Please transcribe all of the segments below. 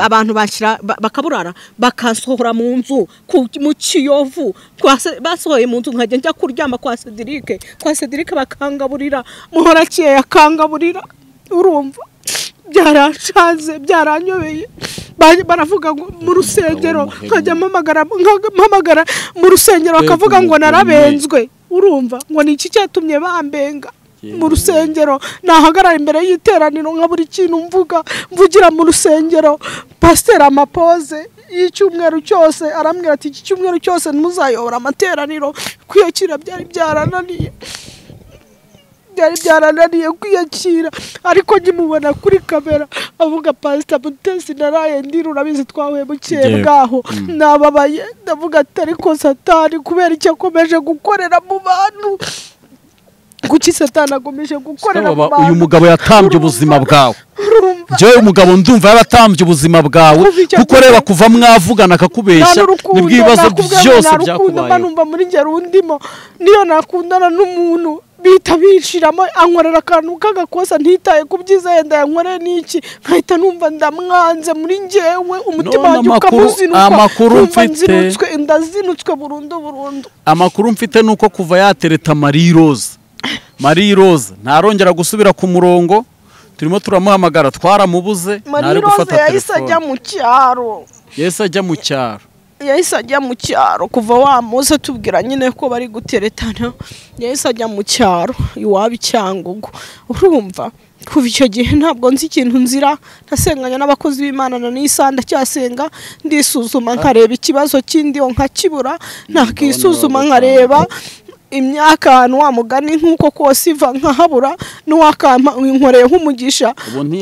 abantu bashyira bakaburara bakasohora mu nzu mu Kiyovu basohoye mu nzu nkajya njya kuryama kwa Cedric bakangaburira Muhorakeye akangaburira urumva byarashaze byaranyobeye baravuga ngo mu rusengero nkajya mpamagara mu rusengero bakavuga ngo narabenzwe urumva ngo ni iki cyatumye bambenga mu rusengero nahagarara imbere y'iteraniro nka buri kintu mvugira mu rusengero Pasteur Amapoze y'icyumweru cyose arambwira ati iki cyumweru cyose ntuzayobora amateraniro kwiyakira byari byarananiye kwiyakira ariko nkimubona kuri kamera avuga Pastor Mutesi naraye ndira urabizi twahuye mu Cyebwaho nababaye ndavuga ati ariko Satani kubera icyo akomeje gukorera mu bantu kuki Satani akomeje gukorera mu bantu uyu mugabo yatambye ubuzima bwawe jewe umugabo ndumva yaratambye ubuzima bwawe kuko reba kuva mwavugana akakubeshya nibwibazo byose byakubaye numva muri ngero undimo niyo nakundana n'umuntu bita bishiramo ankorera akantu kagakosa ntitaye kubyiza yenda yankoreye niki nkahita numva ndamwanze muri ngewe umutima wanjye ukamuzinuka amakuru mfite ndazinutswe burundu amakuru mfite nuko kuva yatereta Marie Rose ntarongera gusubira ku murongo turimo turamuhamagara twaramubuze ntari gufata telefone yahise ajya mu cyaro kuva wamuze tubwira nyine ko bari guteretana yahise ajya mu cyaro iwabo Cyangugu urumva kuva icyo gihe ntabwo nzi ikintu nzira ntasenganya n'abakozi b'Imana na n'isanda cyasenga ndisuzuma nkareba ikibazo kindi nkakibura nakisuzuma nkareba imyaka ahantu wa mugani nk'uko kose iva nkahabura n'uwakampa inkoreye nk'umugisha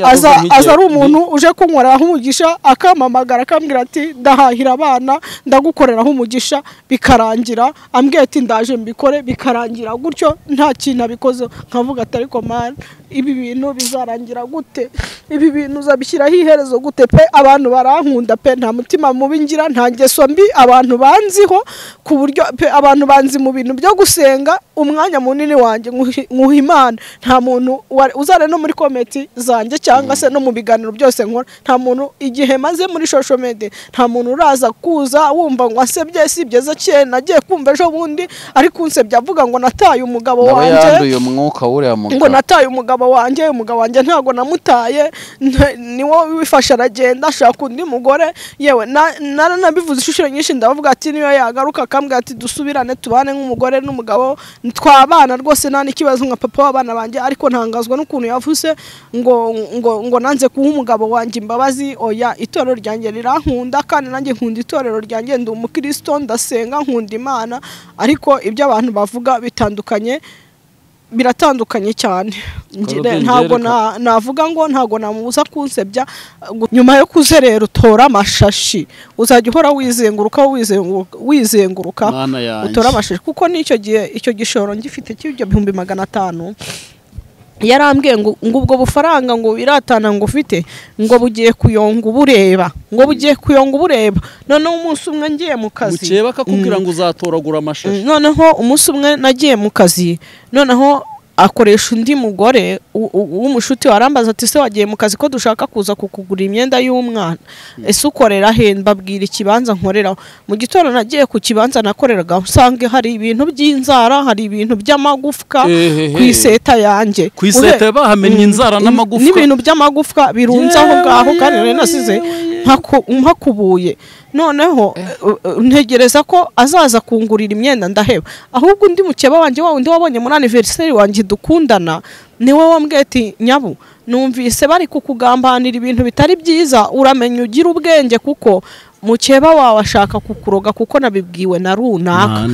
aza ari umuntu uje kunkorera nk'umugisha akamamagara akambwira ati ndahahira abana ndagukorera nk'umugisha bikarangira ambwiye ati ndaje mbikore bikarangira gutyo nta kintu abikoze nkavuga ati ariko man ibi bintu bizarangira gute ibi bintu uzabishyiraho iherezo gute pe abantu barankunda pe nta mutima mubi ngira nta ngeso mbi abantu banziho ku buryo pe abantu banzi mu bintu byo gusenga umwanya munini wanjye nkuha Imana nta muntu uzare no muri komenti zanjye cyangwa se no mu biganiro byose nkora nta muntu igihe maze muri social media nta muntu uraza kuza wumva ngo asebye sibyeza cyane nagiye kumva ejo bundi ariko unsebye avuga ngo nataye umugabo wanjye ngo nataye umugabo wanjye ntago namutaye ni wowe wifasha aragenda ashaka undi mugore yewe naranabivuze ishusho nyinshi ndavuga ati niyo yagaruka akambwira ati dusubirane tubane nk'umugore n'umugabo twabana rwose nta n'ikibazo nka papa w'abana banjye ariko ntangazwa n'ukuntu yavuze ngo nanze kuha umugabo wanjye imbabazi oya itorero ryanjye rirankunda kandi nanjye nkunda itorero ryanjye ndi umukristo ndasenga nkunda Imana ariko ibyo abantu bavuga biratandukanye cyane ntabwo navuga ngo ntabwo namubuza kunsebya nyuma yo kuzerera utora amashashi uzajya uhora wizenguruka utora amashashi kuko n'icyo gihe icyo gishoro ngifite cy'ibyo 500 yarambwiye ngo ubwo bufaranga ngo biratana ngo ufite ngo bugiye kuyonga ubureba noneho umunsi umwe ngiye mu kazi mukeba akakubwira ngo uzatoragura amashashi noneho umunsi umwe nagiye mu kazi noneho akoresha undi mugore w'umushuti warambaza ati se wagiye mu kazi ko dushaka kuza kukugura imyenda y'umwana ese ukorera he mbabwira ikibanza nkoreraho mu gitondo nagiye ku kibanza nakoreraga usanga hari ibintu by'inzara hari ibintu by'amagufwa ku iseta yanjye ku iseta bahamenye inzara n'amagufwa n'ibintu by'amagufwa birunze aho ngaho kandi rero nasize mpakubuye noneho ntegereza ko azaza kungurira imyenda ndaheba ahubwo undi mukeba wanjye wa undi wabonye muri anniversary wanjye dukundana niwe wambwiye ati nyabu numvise bari kukugambanira ibintu bitari byiza uramenye ugira ubwenge kuko mukeba wawe ashaka kukuroga kuko nabibwiwe na runaka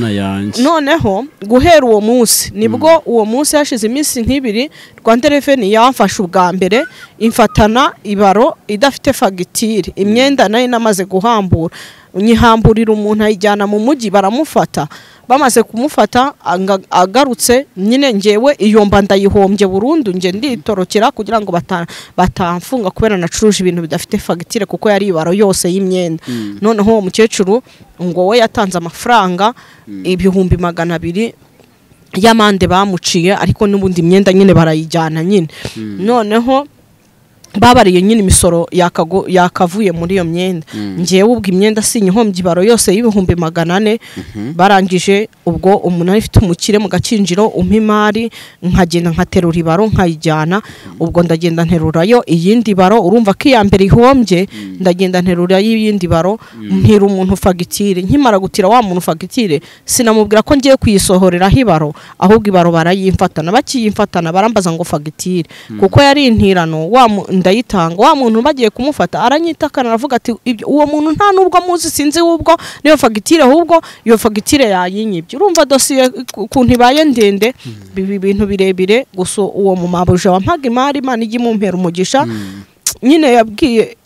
noneho guhera uwo munsi nibwo uwo munsi hashize iminsi nk'ibiri Rwanda Revenue yamfashe ubwa mbere imfatana ibaro idafite fagitire imyenda nayo namaze guhambura nyihamburira umuntu ayijyana mu mujyi baramufata bamaze kumufata agarutse nyine ngewe iyo mba ndayihombye burundu nge nditorokera kugira ngo batamfunga kubera nacuruje ibintu bidafite fagitire kuko yari ibaro yose y'imyenda noneho uwo mukecuru ngo we yatanze amafaranga 200,000 y'amande bamuciye ariko n'ubundi imyenda nyine barayijyana nyine noneho babariye nyine imisoro yakavuye muri iyo myenda ngiye ubwo imyenda sinyihombye ibaro yose y'ibihumbi 400 barangije ubwo umuntu afite umukire mu gacinjiro imari nkagenda nkaterura ibaro nkayijyana ubwo ndagenda nterurayo iyindi baro urumva ko iya mbere ihombye ndagenda nterura y'iyindi baro mpira umuntu fagitire nkimara gutira wa muntu fagitire sinamubwira ko ngiye kuyisohorera ibaro ahubwo ibaro barayimfatana bakiyimfatana barambaza ngo fagitire kuko yari intirano ndayitanga wa muntu bagiye kumufata aranyitakana aravuga ati uwo muntu nta nubwo muzi sinzi ubwo niyo fagitire ahubwo iyo fagitire yayinyibye urumva dosiye kuntu ibaye ndende ibintu birebire gusa uwo mumabuje wampaga imari Imana igi mumpera umugisha nyine yabwiye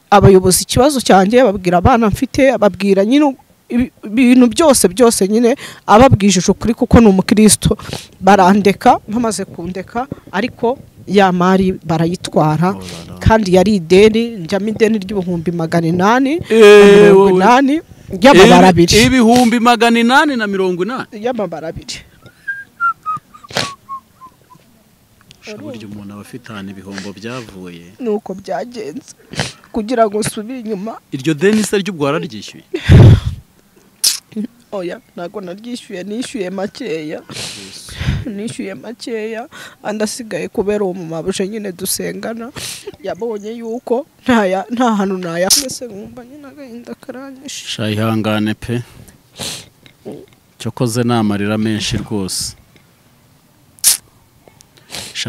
abayobozi ikibazo cyanjye babwira abana mfite ababwira nyine ibintu byose nyine ababwijije ukuri kuko ni umukristo barandeka bamaze kundeka ariko ya mari barayitwara kandi yari ideni njyamo ideni ry'ibihumbi 880 y'amabara abiri ibihumbi 880 y'amabara abiri buryo umuntu aba afitanye ibihombo byavuye nuko byagenze kugira ngo subire inyuma iryo deni se ry'ubwo wararyishyuye oya ntago naryishyuye nishyuye makeya andasigaye kubera uwo mumabuje nyine dusengana yabonye yuko nta hantu nayafese ngumva nyine agahinda karanyishe shayihangane pe cyokoze namarira menshi rwose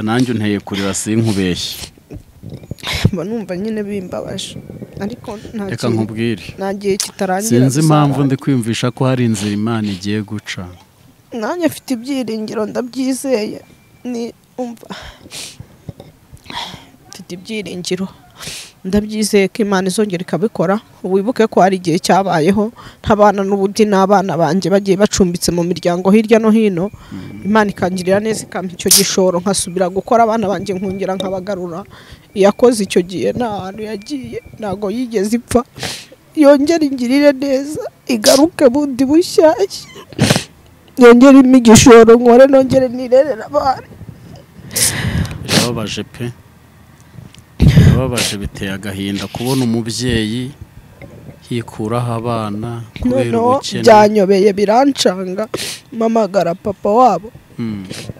nanjye unteye kurira sinkubeshye mba numva nyine bimbabaje ariko reka nkubwire nta gihe kitarangira sinzi impamvu ndi kwiyumvisha ko hari inzira Imana igiye guca nanjye afite ibyiringiro ndabyizeye ni umva mfite ibyiringiro ndabyizeye ko Imana izongera ikabikora wibuke ko hari igihe cyabayeho ntabana n'ubudi n'abana banjye bagiye bacumbitse mu miryango hirya no hino Imana ikangirira neza ikampa icyo gishoro nkasubira gukora abana banjye nkongera nkabagarura yakoze icyo gihe nta hantu yagiye ntago yigeze ipfa yongera ingirire neza igaruke bundi bushyashya yongera imigishoro nkore nongere nirerera abana birababaje pe birababaje biteye agahinda kubona umubyeyi yikuraho abana kubera ubukene byanyobeye birancanga mamagara papa wabo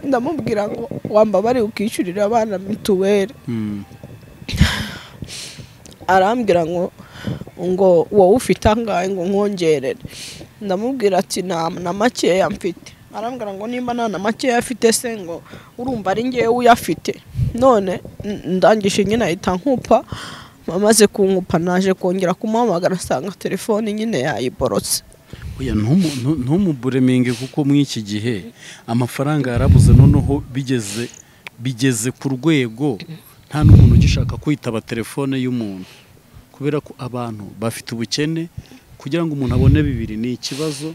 ndamubwira ngo wamba bari ukishyurira abana mituweli arambwira ngo wowe ufite angahe ngo nkongerere ndamubwira ati na makeya mfite arambwira ngo nimba nta na makeya afite se ngo urumva ari ngewe uyafite none ndangije nyine ahita nkupa amaze kunkupa naje kongera kumuhamagara asanga telefone nyine yayiborotse oya ntumubureminge kuko mw'iki gihe amafaranga yarabuze noneho bigeze ku rwego nta n'umuntu ugishaka kwitaba telefone y'umuntu kubera ko abantu bafite ubukene kugira ngo umuntu abone 2 ni ikibazo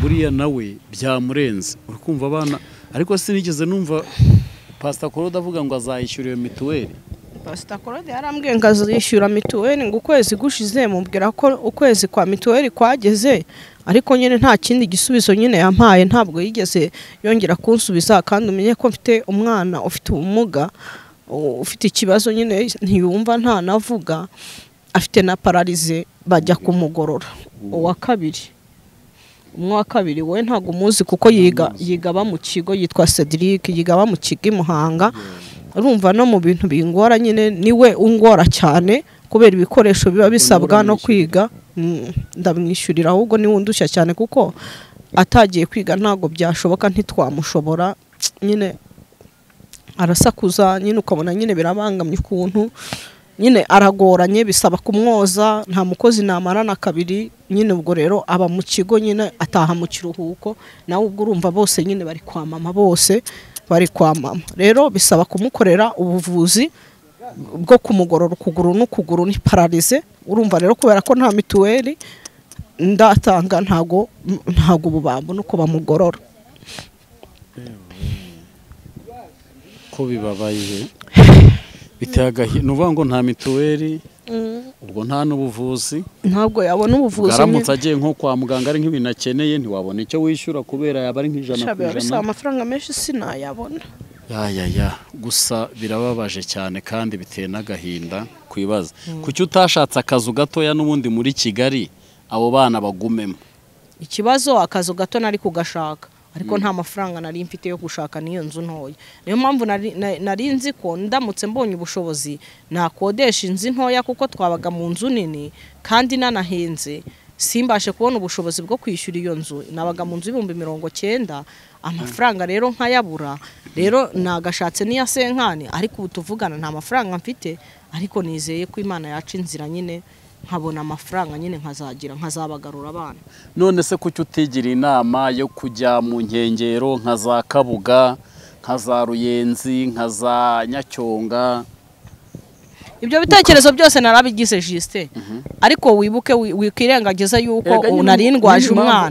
buriya nawe byamurenze uri kumva abana ariko sinigeze numva Pastor Claude avuga ngo azayishyura iyo mituweli Pastor Claude yarambwiye ngo azishyura mituweli ngo ukwezi gushize mubwira ko ukwezi kwa mituweli kwageze ariko nyine nta kindi gisubizo nyine yampaye ntabwo yigeze yongera kunsubiza kandi umenye ko mfite umwana ufite ubumuga ufite ikibazo nyine ntiyumva nta navuga afite na paralize bajya kumugorora uwa kabiri we ntago muzi kuko yiga mu kigo yitwa Cedric yiga mu kigo i Muhanga urumva no mu bintu bingora nyine niwe ungora cyane kubera ibikoresho biba bisabwa no kwiga ndamwishyurira ahubwo niwe undushya cyane kuko atagiye kwiga ntago byashoboka ntitwamushobora nyine arasakuza nyine ukabona nyine birabangamye ukuntu nyine aragoranye bisaba kumwoza nta mukozi namarana 2 nyine ubwo rero aba mu kigo nyine ataha mu kiruhuko nawe ubwo urumva bose nyine bari kwa mama rero bisaba kumukorera ubuvuzi bwo kumugorora ukuguru n'ukuguru ni paralize urumva rero kubera ko nta mituweli ndatanga ntago ububambo nuko bamugorora ko bibabaye bitaga nuvuga ngo nta mituweli ubwo nta n'ubuvuzi ntabwo yabona ubuvuzi garamutse agiye nko kwa muganga ari nk'ibinakeneye ntiwabona icyo wishyura kubera yaba ari nk'ijana bisaba amafaranga menshi sinayabona ya gusa birababaje cyane kandi biteye n'agahinda kwibaza kuki utashatse akazu gatoya n'ubundi muri Kigali abo bana bagumemo. Ikibazo akazu gato nari kugashaka ariko nta mafaranga nari mfite yo gushaka niyo nzu ntoya. Niyo mpamvu nari nzi ko ndamutse mbonye ubushobozi nakodesha inzu ntoya kuko twabaga mu nzu nini kandi nanahenze simbashe kubona ubushobozi bwo kwishyura iyo nzu. Nabaga mu nzu 90,000 amafaranga rero nkayabura. Rero nagashatse niya senkani ariko ubu tuvugana nta mafaranga mfite ariko nizeye ko Imana yaca inzira nyine nkabona amafaranga nyine nkazabagarura abana. None se kuki utigira inama yo kujya mu nkengero nka za Kabuga, nka za Ruyenzi, nka za Nyacyonga? Ibyo bitekerezo byose narabigize Justin ariko wibuke wikirengagiza yuko narindwaje umwana.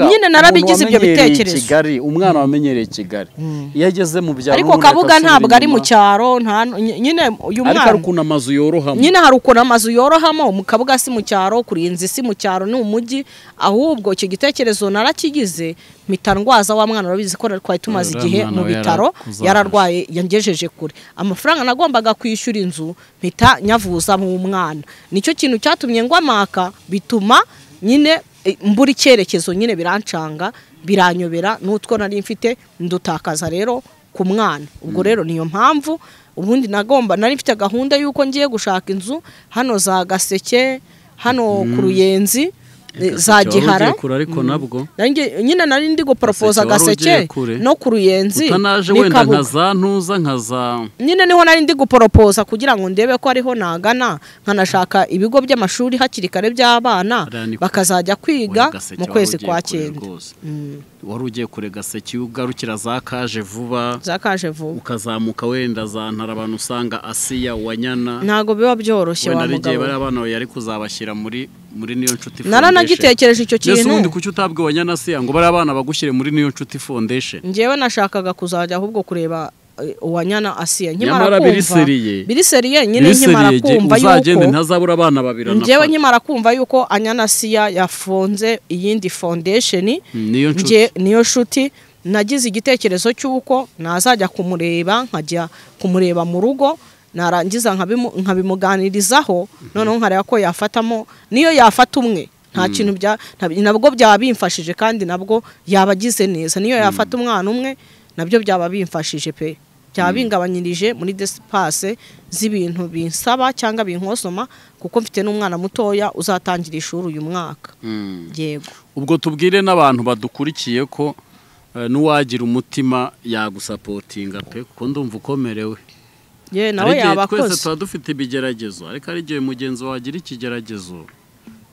Nyine narabigize ibyo bitekerezo. Kigali umwana wamenyereye Kigali iyo ageze mu byaro ariko Kabuga ntabwo ari mu cyaro nyine uyu mwana ariko ukuna amazu yorohamo. Nyine hari ukuna amazu yorohamo mu Kabuga si mu cyaro, Kurinzi si mu cyaro ni umujyi. Ahubwo icyo gitekerezo narakigize mitandwaza wa mwana urabizi ko twari tumaze igihe mu bitaro yararwaye yangejeje kure. Amafaranga nagombaga kwishyura inzu mpita nyavuza mu mwana. Nicyo kintu cyatumye ngwamaka bituma nyine mbura icyerekezo nyine birancanga biranyobera n'utwo nari mfite ndutakaza rero ku mwana. Ubwo rero niyo mpamvu ubundi nari mfite gahunda yuko ngiye gushaka inzu hano za Gaseke hano ku Ruyenzi za Gihara ariko nabwo nyine nari ndi gupropose Gaseke no ku Ruyenzi utanaje wenda nkaza ntuza nkaza nyine niho nari ndi gupropose kugira ngo ndebe ko ariho nagana nkanashaka ibigo by'amashuri hakiri kare by'abana bakazajya kwiga mu kwezi kwa 9. Wari ugiye kure Gaseke ugarukira za Kaje vuba ukazamuka wenda za Ntarabana usanga Asiya Wanyana ntago biba byoroshye wa mugabo. Wenda rigiye abana yari kuzabashyira muri niyo nshuti foundation. Naranagitekereje icyo kintu. Nese undi kuki utabwe Wanyana Asiya ngo bari abana bagushyire muri niyo nshuti foundation? Njewe nashakaga kuzajya ahubwo kureba Wanyana Asiya nkimara kumva biriseriye nyine nkimara kumva yuko uzagende ntazabura abana babiri. Njewe nkimara kumva yuko Anyana Asiya yafonze iyindi foundation niyo nshuti nagize igitekerezo cy'uko nazajya kumureba nkajya kumureba mu rugo narangiza nkabimuganirizaho noneho nkareba ko yafatamo niyo yafata umwe nta kintu nabwo byaba bimfashije kandi nabwo yabagize neza. Niyo yafata umwana umwe nabyo byaba bimfashije pe byaba bingabanyirije muri despace z'ibintu binsaba cyangwa binkosoma kuko mfite n'umwana mutoya uzatangira ishuri uyu mwaka. Yego ubwo tubwire n'abantu badukurikiye ko n'uwagira umutima yagusapotinga pe kuko ndumva ukomerewe. Nawe yabakoze. Twese tuba dufite ibigeragezo ariko ari igihe mugenzi wagira ikigeragezo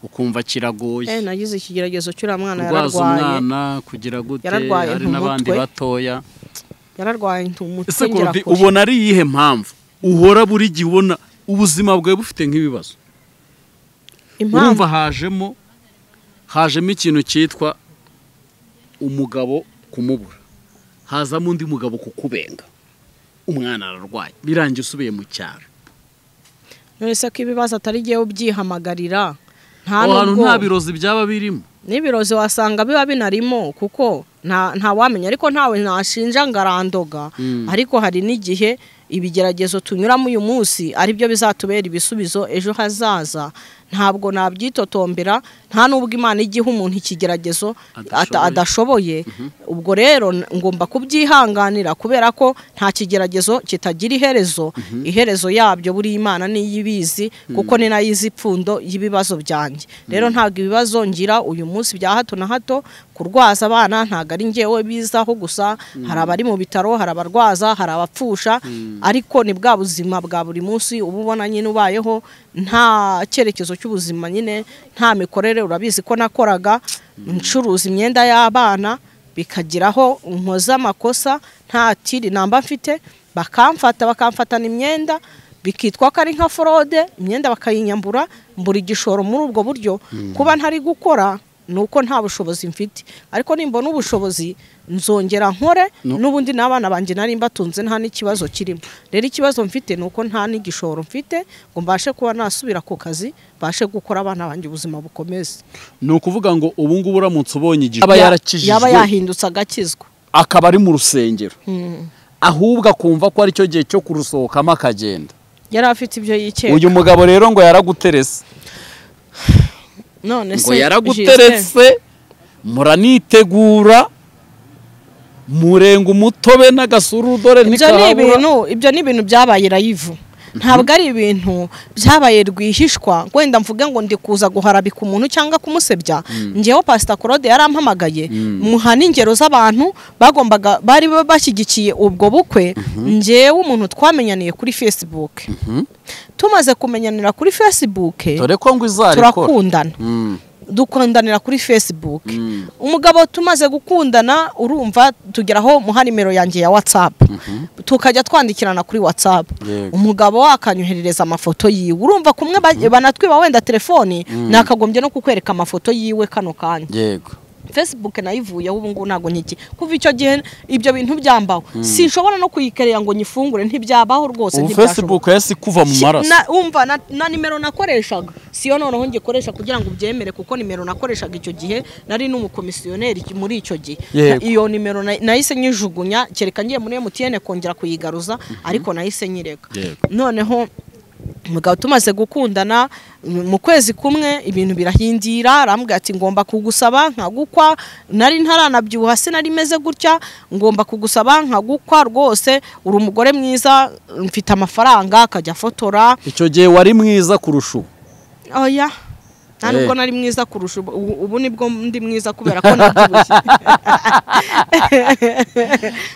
ukumva kiragoye. Nagize ikigeragezo cy'ura mwana yararwaye. Umwana kugira gute hari n'abandi batoya yararwaye umutwe ngira ko. Ubona ari iyihe mpamvu uhora buri gihe ubona ubuzima bwawe bufite nk'ibibazo? Urumva hajemo ikintu cyitwa umugabo kumubura, hazamo undi mugabo kukubenga, umwana ararwaye birangiye usubiye mu cyaro. None se ko ibibazo atari giye ubyihamagarira nta birozi byaba birimo? N'ibirozi wasanga biba binarimo kuko nta wamenya ariko ntawe nashinja ngarandoga. Ariko hari n'igihe ibigeragezo tunyuramo uyu munsi ari byo bizatubera ibisubizo ejo hazaza. Ntabwo nabyitotombera nta nubwo Imana igihe umuntu ikigeragezo adashoboye. Ubwo rero ngomba kubyihanganira kubera ko nta kigeragezo kitagira iherezo. Iherezo yabyo buri Imana niyibizi kuko ni nayizi ipfundo y'ibibazo byanjye. Rero ntabwo ibibazo ngira uyu munsi bya hato na hato kurwaza abana ntago ari ngewe bizaho gusa. Hari abari mu bitaro, hari abarwaza, hari abapfusha ariko ni bwa buzima bwa buri munsi ububona nyine ubayeho nta cyerekezo cy'ubuzima nyine nta mikorere. Urabizi ko nakoraga ncuruza imyenda y'abana bikagiraho nkoza amakosa nta tiri namba mfite bakamfatana imyenda bikitwa ko ari nka fraude imyenda bakayinyambura mbura igishoro muri ubwo buryo. Kuba ntari gukora nuko nta bushobozi mfite ariko nimbona ubushobozi nzongera nkore n'ubundi n'abana banje nari mbatunze nta n'ikibazo kirimo. Rero ikibazo mfite nuko nta n'igishoro mfite ngo mbashe kuba nasubira ku kazi bashe gukora abana banje ubuzima bukomeze. Ni ukuvuga ngo ubu ngubu uramutse ubonye yaba yarahindutse agakizwa akaba ari mu rusengero ahubwo akumva ko ari cyo gihe cyo kurusohokamo akagenda. yari afite ibyo yikeka. uyu mugabo rero ngo yaraguterese, none se ngo yaraguteretse, muranitegura, murenga umutobe n'agasururu, dore ntikabura. ibyo ni ibintu byabaye live, ntabwo ari ibintu byabaye rwihishwa wenda mvuge ngo ndi kuza guharabika umuntu cyangwa kumusebya. ngewe Pastor Claude yarampamagaye muha n'ingero z'abantu bagombaga bari bashyigikiye ubwo bukwe. ngewe umuntu twamenyaniye kuri Facebook, tumaze kumenyanira kuri Facebook dore ko ngo izarikora, turakundana, dukundanira kuri Facebook. umugabo tumaze gukundana, urumva tugeraho muha nimero yanjye ya WhatsApp, tukajya twandikirana kuri WhatsApp. umugabo akanyoherereza amafoto yiwe, urumva kumwe banatwiba wenda telefoni, nakagombye no kukwereka amafoto yiwe kano kanya. yego Facebook nayivuyeho ubu ngubu ntago nkiki, kuva icyo gihe ibyo bintu byambaho sinshobora no kuyikerera ngo nyifungure, ntibyabaho rwose. Facebook yasi kuva mu maraso. umva na nimero nakoreshaga siyo noneho ngikoresha kugira ngo ubyemere, kuko nimero nakoreshaga icyo gihe nari n'umukomisiyoneri muri icyo gihe. iyo nimero nahise nyijugunya, kereka ngiye muri MTN kongera kuyigaruza, ariko nahise nyireka. noneho umugabo tumaze gukundana mu kwezi kumwe ibintu birahindira, arambwira ati ngomba kugusaba nkagukwa, nari ntaranabyuha sinari meze gutya, ngomba kugusaba nkagukwa rwose, uri umugore mwiza, mfite amafaranga, akajya fotora. icyo gihe wari mwiza kurusha ubu? oya nta nubwo nari mwiza kurusha ubu, nibwo ndi mwiza kubera ko nabyibushye.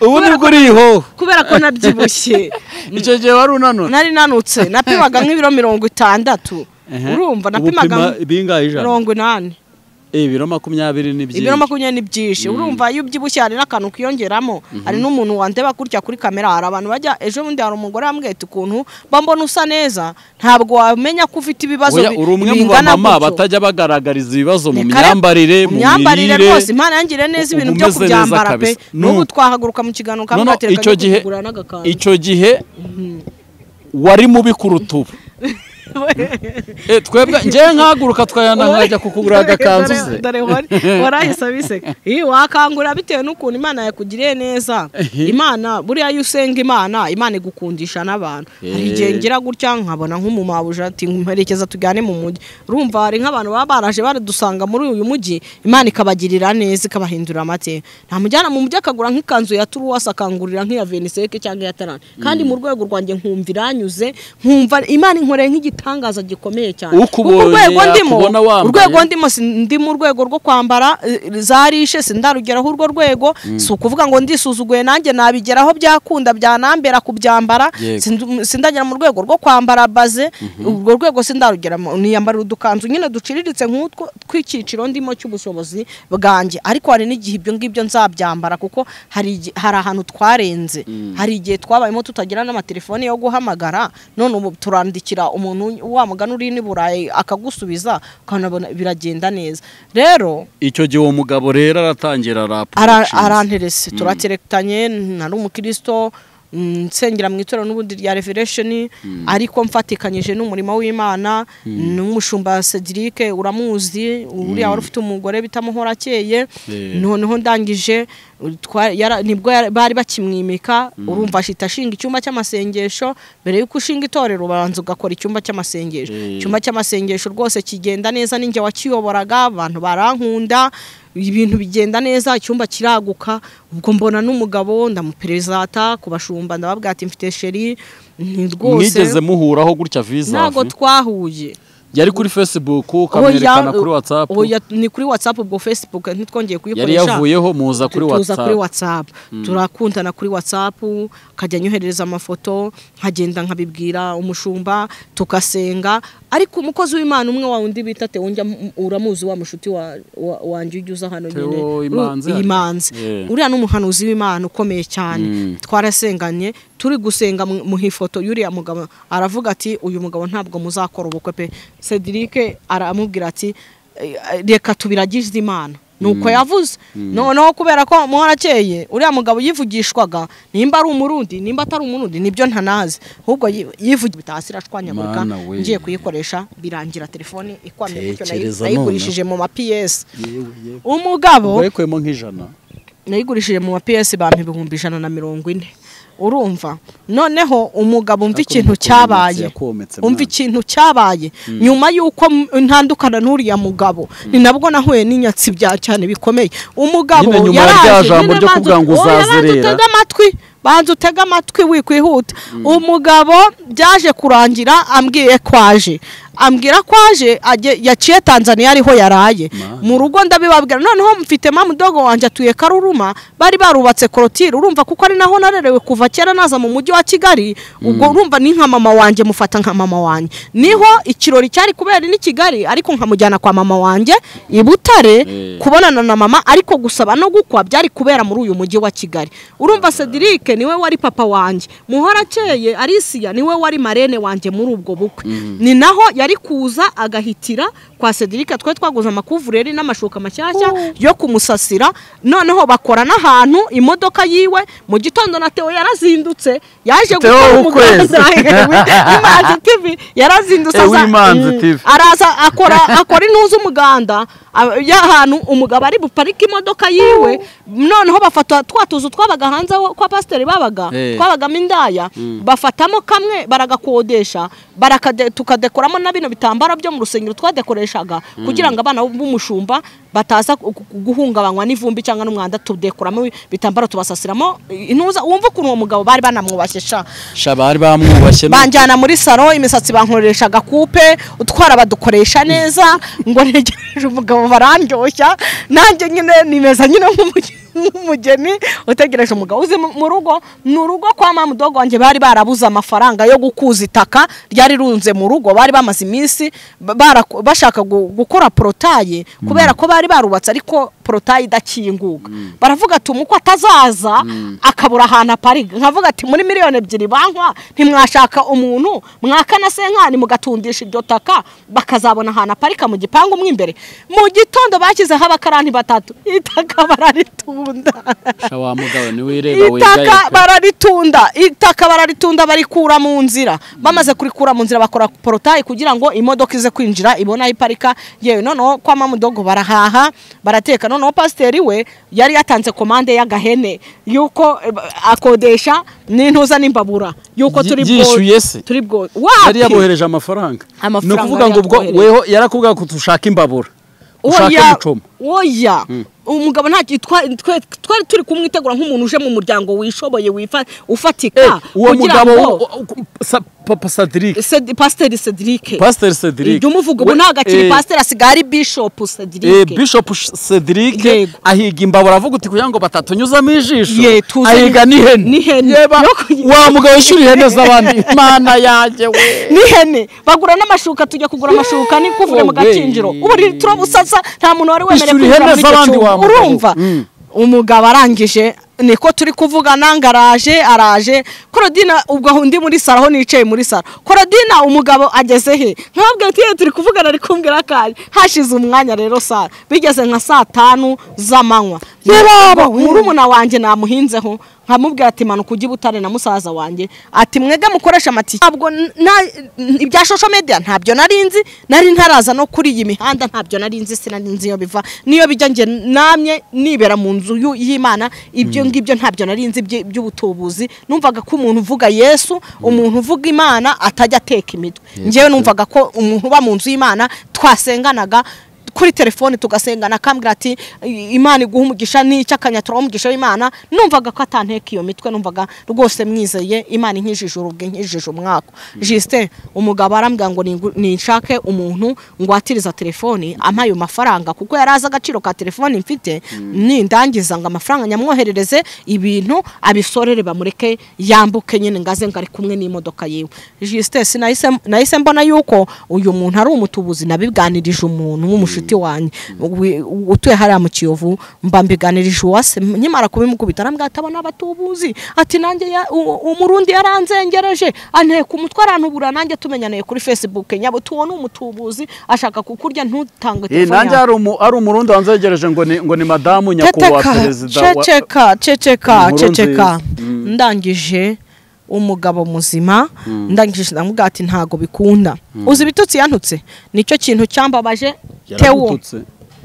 ubu nibwo uriho kubera ko nabyibushye. icyo gihe wari unanutse? nari nanutse, napimaga nk'ibiro 60. urumva napimaga bingahe ijana? 80. ibiro 20 ni byinshi. ibiro 20 ni byinshi. urumva iyo ubyibushye hari n'akantu kiyongeramo. hari n'umuntu wandeba kurya kuri kamera, hari abantu bajya ejo bundi hari umugore ambwiye ati ukuntu bambona usa neza, ntabwo wamenya ko ufite ibibazo bingana gutyo. batajya bagaragariza ibibazo mu myambarire, mu mirire rwose. Imana yangire neza ibintu byo kubyambara pe. n'ubu twahaguruka mu kiganiro kamwe icyo gihe wari mubi kuruta ubu. twebwe ngiye nkaguruka twayana nkajya kukugura agakanzu ze. dore warahise abiseka. wakangura bitewe n'ukuntu Imana yakugiriye neza. Imana buriya iyo usenga Imana igukundisha n'abantu. hari igihe ngira gutya nkabona nk'umumabuja ati mperekeza tujyane mu mujyi. urumva hari nk'abantu baba baraje baradusanga muri uyu mujyi, Imana ikabagirira neza, ikabahindura amateka. nta mujyana mu mujyi akagura nk'ikanzu ya Turuwasi akangurira nk'iya Veniseke cyangwa ya Tarani, kandi mu rwego rwanjye nkumva iranyuze, nkumva Imana inkoreye nk'igitangaza gikomeye cyane. urwego ndimo ndi mu rwego rwo kwambara zarishe, sindarugeraho urwo rwego. si ukuvuga ngo ndisuzuguye nanjye nabigeraho byakunda byanambera kubyambara. sindagera mu rwego rwo kwambara baze, urwo rwego sindarugeramo. niyambarira udukanzu nyine duciriritse nk'utwo tw'icyiciro ndimo cy'ubushobozi bwanjye, ariko hari n'igihe ibyo ngibyo nzabyambara, kuko hari ahantu twarenze. hari igihe twabayemo tutagira n'amatelefone yo guhamagara, none ubu turandikira umuntu wa mugani uri ni Burayi akagusubiza, ukanabona biragenda neza. rero icyo gihe uwo mugabo rero aratangira aranterese, turaterektanye, nari umukristo, nsengera mu itorero n'ubundi rya Revelation, ariko mfatikanyije n'umurimo w'Imana. n'umushumba Cedric uramuzi, uriya wari ufite umugore bitamuhorakeye. noneho ndangije nibwo bari bakimwimika. urumva ashinga icyumba cy'amasengesho. mbere yuko ushinga itorero ubanza ugakora icyumba cy'amasengesho. icyumba cy'amasengesho rwose kigenda neza, ninjye wakiyoboraga, abantu barankunda, ibintu bigenda neza, icyumba kiraguka. ubwo mbona n'umugabo ndamuperezata ku bashumba, ndababwira ati mfite sheri. rwose mwigeze muhuraho gutya visa? ntago twahuye. yari kuri Facebook ukamwerekana kuri WhatsApp? ni kuri WhatsApp. ubwo Facebook ntitwongeye kuyikoresha, yari yavuyeho muza kuri WhatsApp. turakundana kuri WhatsApp, akajya anyohereza amafoto, nkagenda nkabibwira umushumba, tugasenga. ariko umukozi w'Imana umwe wa undi bita Theo, uramuzi wa mushuti wanjye ujya hano nyine Imanzi. uriya n'umuhanuzi w'Imana ukomeye cyane. twarasenganye, turi gusenga mu hifoto y'uriya mugabo, aravuga ati uyu mugabo ntabwo muzakora ubukwe pe. Cedric aramubwira ati reka tubiragize Imana. nuko yavuze. noneho kubera ko muharakeye uriya mugabo yivugishwaga, nimba ari umurundi nimba atari umurundi nibyo ntanazi, ahubwo yivugira bitasira ashwanyagurika. ngiye kuyikoresha birangira telefone ikwamye gutyo, nayigurishije mu ma PS. umugabo bayikwemo nk'ijana, nayigurishije mu ma PS bampa 140. urumva noneho umugabo umva ikintu cyabaye nyuma yuko ntandukana n'uriya mugabo ni nabwo nahuye n'inyatsi bya cyane bikomeye umugabo yaraje banza utega amatwi wikwihuta umugabo byaje kurangira ambwiye kwaje yaciye Tanzania ariho yaraye mu rugo ndabibabwira noneho mfite mamudogo wanje atuye Karuruma bari barubatse korotire urumva kuko ari naho narerewe kuva kera naza mu mujyi wa Kigali ubwo urumva ni nka mama wanje mufata nka mama wanje niho ikirori cyari kubera ni Kigali ariko nkamujyana kwa mama wanje i Butare kubonana na mama ariko gusaba no gukwa byari kubera muri uyu mujyi wa Kigali urumva Cedric niwe wari papa wanje Muhorakeye Alicia niwe wari marene wanje muri ubwo bukwe ni naho yari kuza agahitira kwa Cedric twe twaguze amakuvureri n'amashuka mashyashya yo kumusasira noneho bakora n'ahantu imodoka yiwe mu gitondo na Theo yarazindutse yaje gukora umuganda Imanzi TV yarazindutse araza akora intuza umuganda y'ahantu umugabo ari buparika imodoka yiwe noneho bafata twatuzu twabaga hanze kwa pasiteri twabagamo indaya bafatamo kamwe baragakodesha tukadekoramo na bino bitambara byo mu rusengero twadekoreshaga kugira ngo abana b'umushumba bataza guhungabanywa n'ivumbi cyangwa n'umwanda tudekoramo bitambara tubasasiramo intuza wumva ukuntu uwo mugabo bari banamwubashye bari bamwubashye banjyana muri salo imisatsi bankoreshaga kupe utwara badukoresha neza ngo ntegereje umugabo barandyoshya nanjye nyine nimeza nyine nk'umugeni utegereje umugabo uzi mu rugo n'urugo kwa mamudogo wanje bari barabuza amafaranga yo gukuza itaka ryari runze mu rugo bari bamaze iminsi bashaka gukora porotaye kubera ko bari barubatse ariko porotaye idakinguka baravuga ati umuko atazaza akabura ahantu apariga nkavuga ati muri miliyoni 2 bankwa ntimwashaka umuntu mwakana senkani mugatundisha iryo taka bakazabona ahantu aparika mu gipangu mwimbere mu gitondo bakizeho abakarani 3 itaka bararitunda wa mugabo ni wireba itaka bararitunda barikura mu nzira bamaze kurikura mu nzira bakora porotaye kugira ngo imodoka ize kwinjira ibona iparika yewe noneho kwa mamudogo barahaha barateka noneho pasiteri we yari yatanze komande y'agahene yuko akodesha n'intuza n'imbabura yuko turi bwo yari yabohereje amafaranga no kuvuga ngo ubwo weho yarakubwira ko tushaka imbabura ushaka mucoma oya umugabo nta twari turi kumwitegura nk'umuntu uje mu muryango wishoboye ufatika uwo mugabo Papa Cedric Pasteur Cedric ibyo umuvuga ubu ntagakiri Pasteur asigari Bishop Cedric Bishop Cedric ahiga imbabura avuga uti kugira ngo batatunyuzamo ijisho ahiga n'ihene wa mugabo ishuri ihene z'abandi mana yaje we n'ihene bagura n'amashuka tujya kugura amashuka ni kuvuga mu gakinjiro ubu turabusasa nta muntu wari wemerewe kugura urumva umugabo arangije niko turi kuvuga nangaraje araje Korodina ubwo hundi muri saraho nicaye muri sara Korodina umugabo ageze he nkabwe ati turi kuvugana ari kumbwira kaje hashize umwanya rero sara bigeze nka 5 z'amanywa murumuna wanje namuhinzeho nkamubwira ati manuka ujye Butare na musaza wanje ati mwega mukoresha amatike ntabwo ibya social media ntabyo narinzi nari ntaraza no kuri iyi mihanda ntabyo narinzi sinarinzi yo biva niyo bijya nge namye nibera mu nzu y'Imana ibyo ngibyo ntabyo narinzi by'ubutubuzi numvaga ko umuntu uvuga Yesu umuntu uvuga Imana atajya ateka imitwe ngewe numvaga ko umuntu uba mu nzu y'Imana twasenganaga kuri telefone tugasengana kambwira ati Imana iguha umugisha n'icyo akanyatura umugisha w'Imana numvaga ko atanteka iyo mitwe numvaga rwose mwizeye Imana inkijije urubwe nkijije umwaka Justin umugabo arambwira ngo ninshake umuntu ngo atiriza telefone amayo mafaranga kuko yaraza agaciro ka telefone mfite nindangiza ngo amafaranga nyamwoherereze ibintu abisorere bamureke yambuke nyine ngaze ngari kumwe n'imodoka yiwe Justin sinahise mbona yuko uyu muntu ari umutubuzi nabiganirije umuntu w'umushuti wanjye utuye hariya mu Kiyovu mbambiganirije uwase nyimara kubimukubita arambwira atabona abatubuzi ati nanjye umurundi yaranzengereje anteka umutwaranubura nanjye tumenyaneye kuri Facebook nyabo tubona umutubuzi ashaka kukurya ntutangwe telefone nanjye ari umurundi wanzengereje ngo ni madamu nyakubahwa perezida ceceka ndangije umugabo muzima ndangije ndamubwira ati ntago bikunda uzi bitutsi yantutse nicyo kintu cyambabaje Theo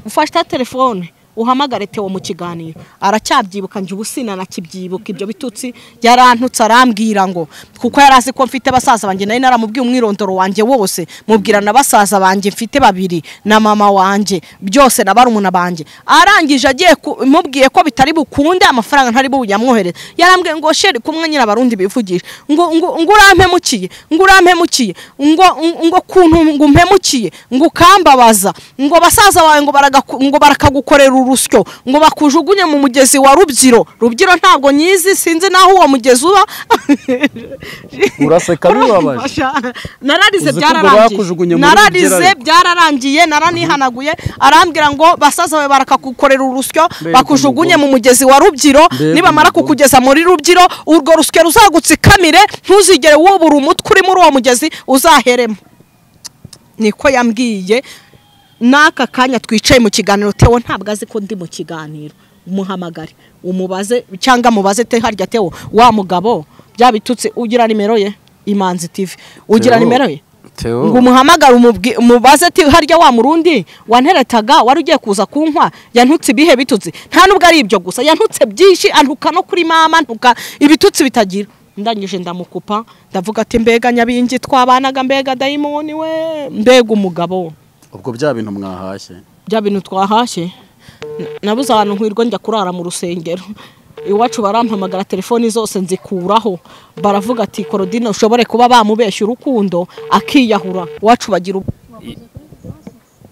ufashe telefone uhamagare Theo mu kiganiro aracyabyibuka nje ubusina nakibyibuka ibyo bitutsi yarantutse arambwira ngo kuko yarazi ko mfite basaza banjye nari naramubwiye umwirondoro wanje wose mubwira na basaza banjye mfite babiri na mama wanje byose na barumuna banje arangije agiye mubwiye ko bitari bukunde amafaranga ntari buyamwohereza yarambwiye ngo sheri kumwe nyina barundi bivugisha ngo urampemukiye ngo kuntu ngo mpemukiye ngo kambabaza ngo basaza bawe ngo barakagukorera urusyo ngo bakujugunye mu mugezi wa Rubyiro ntabwo nyizi sinzi naho uwo mugezi uba uraseka bibabaje nararize byararangiye naranihanaguye arambwira ngo basaza bawe barakagukorera urusyo bakujugunye mu mugezi wa Rubyiro nibamara kukugeza muri Rubyiro urwo rusyo ruzagutsikamire ntuzigere wubura umutwe uri muri uwo mugezi uzaheremo niko yambwiye naka kanya twicaye mu kiganiro Theo ntabwo azi ko ndi mu kiganiro umuhamagare umubaze cyangwa mubaze te harya Theo wa mugabo byabitutse ugira nimero ye Imanzi TV ugira nimero ye ngo umuhamagare umubaze ati harya wa murundi wanteretaga wari ugiye kuza kunkwa yantutse bihe bitutse nta nubwo ari ibyo gusa yantutse byinshi antuka no kuri mama ntuka ibitutsi bitagira ndangije ndamukupa ndavuga ati mbega nyabingi twabanaga mbega dayimoni we mbega umugabo ubwo bya bintu mwahashye bya bintu twahashye nabuze abantu nkwirwa njya kurara mu rusengero iwacu barampamagara telefoni zose nzikuraho baravuga ati Korodina ushobore kuba bamubeshya urukundo akiyahura wacu bagira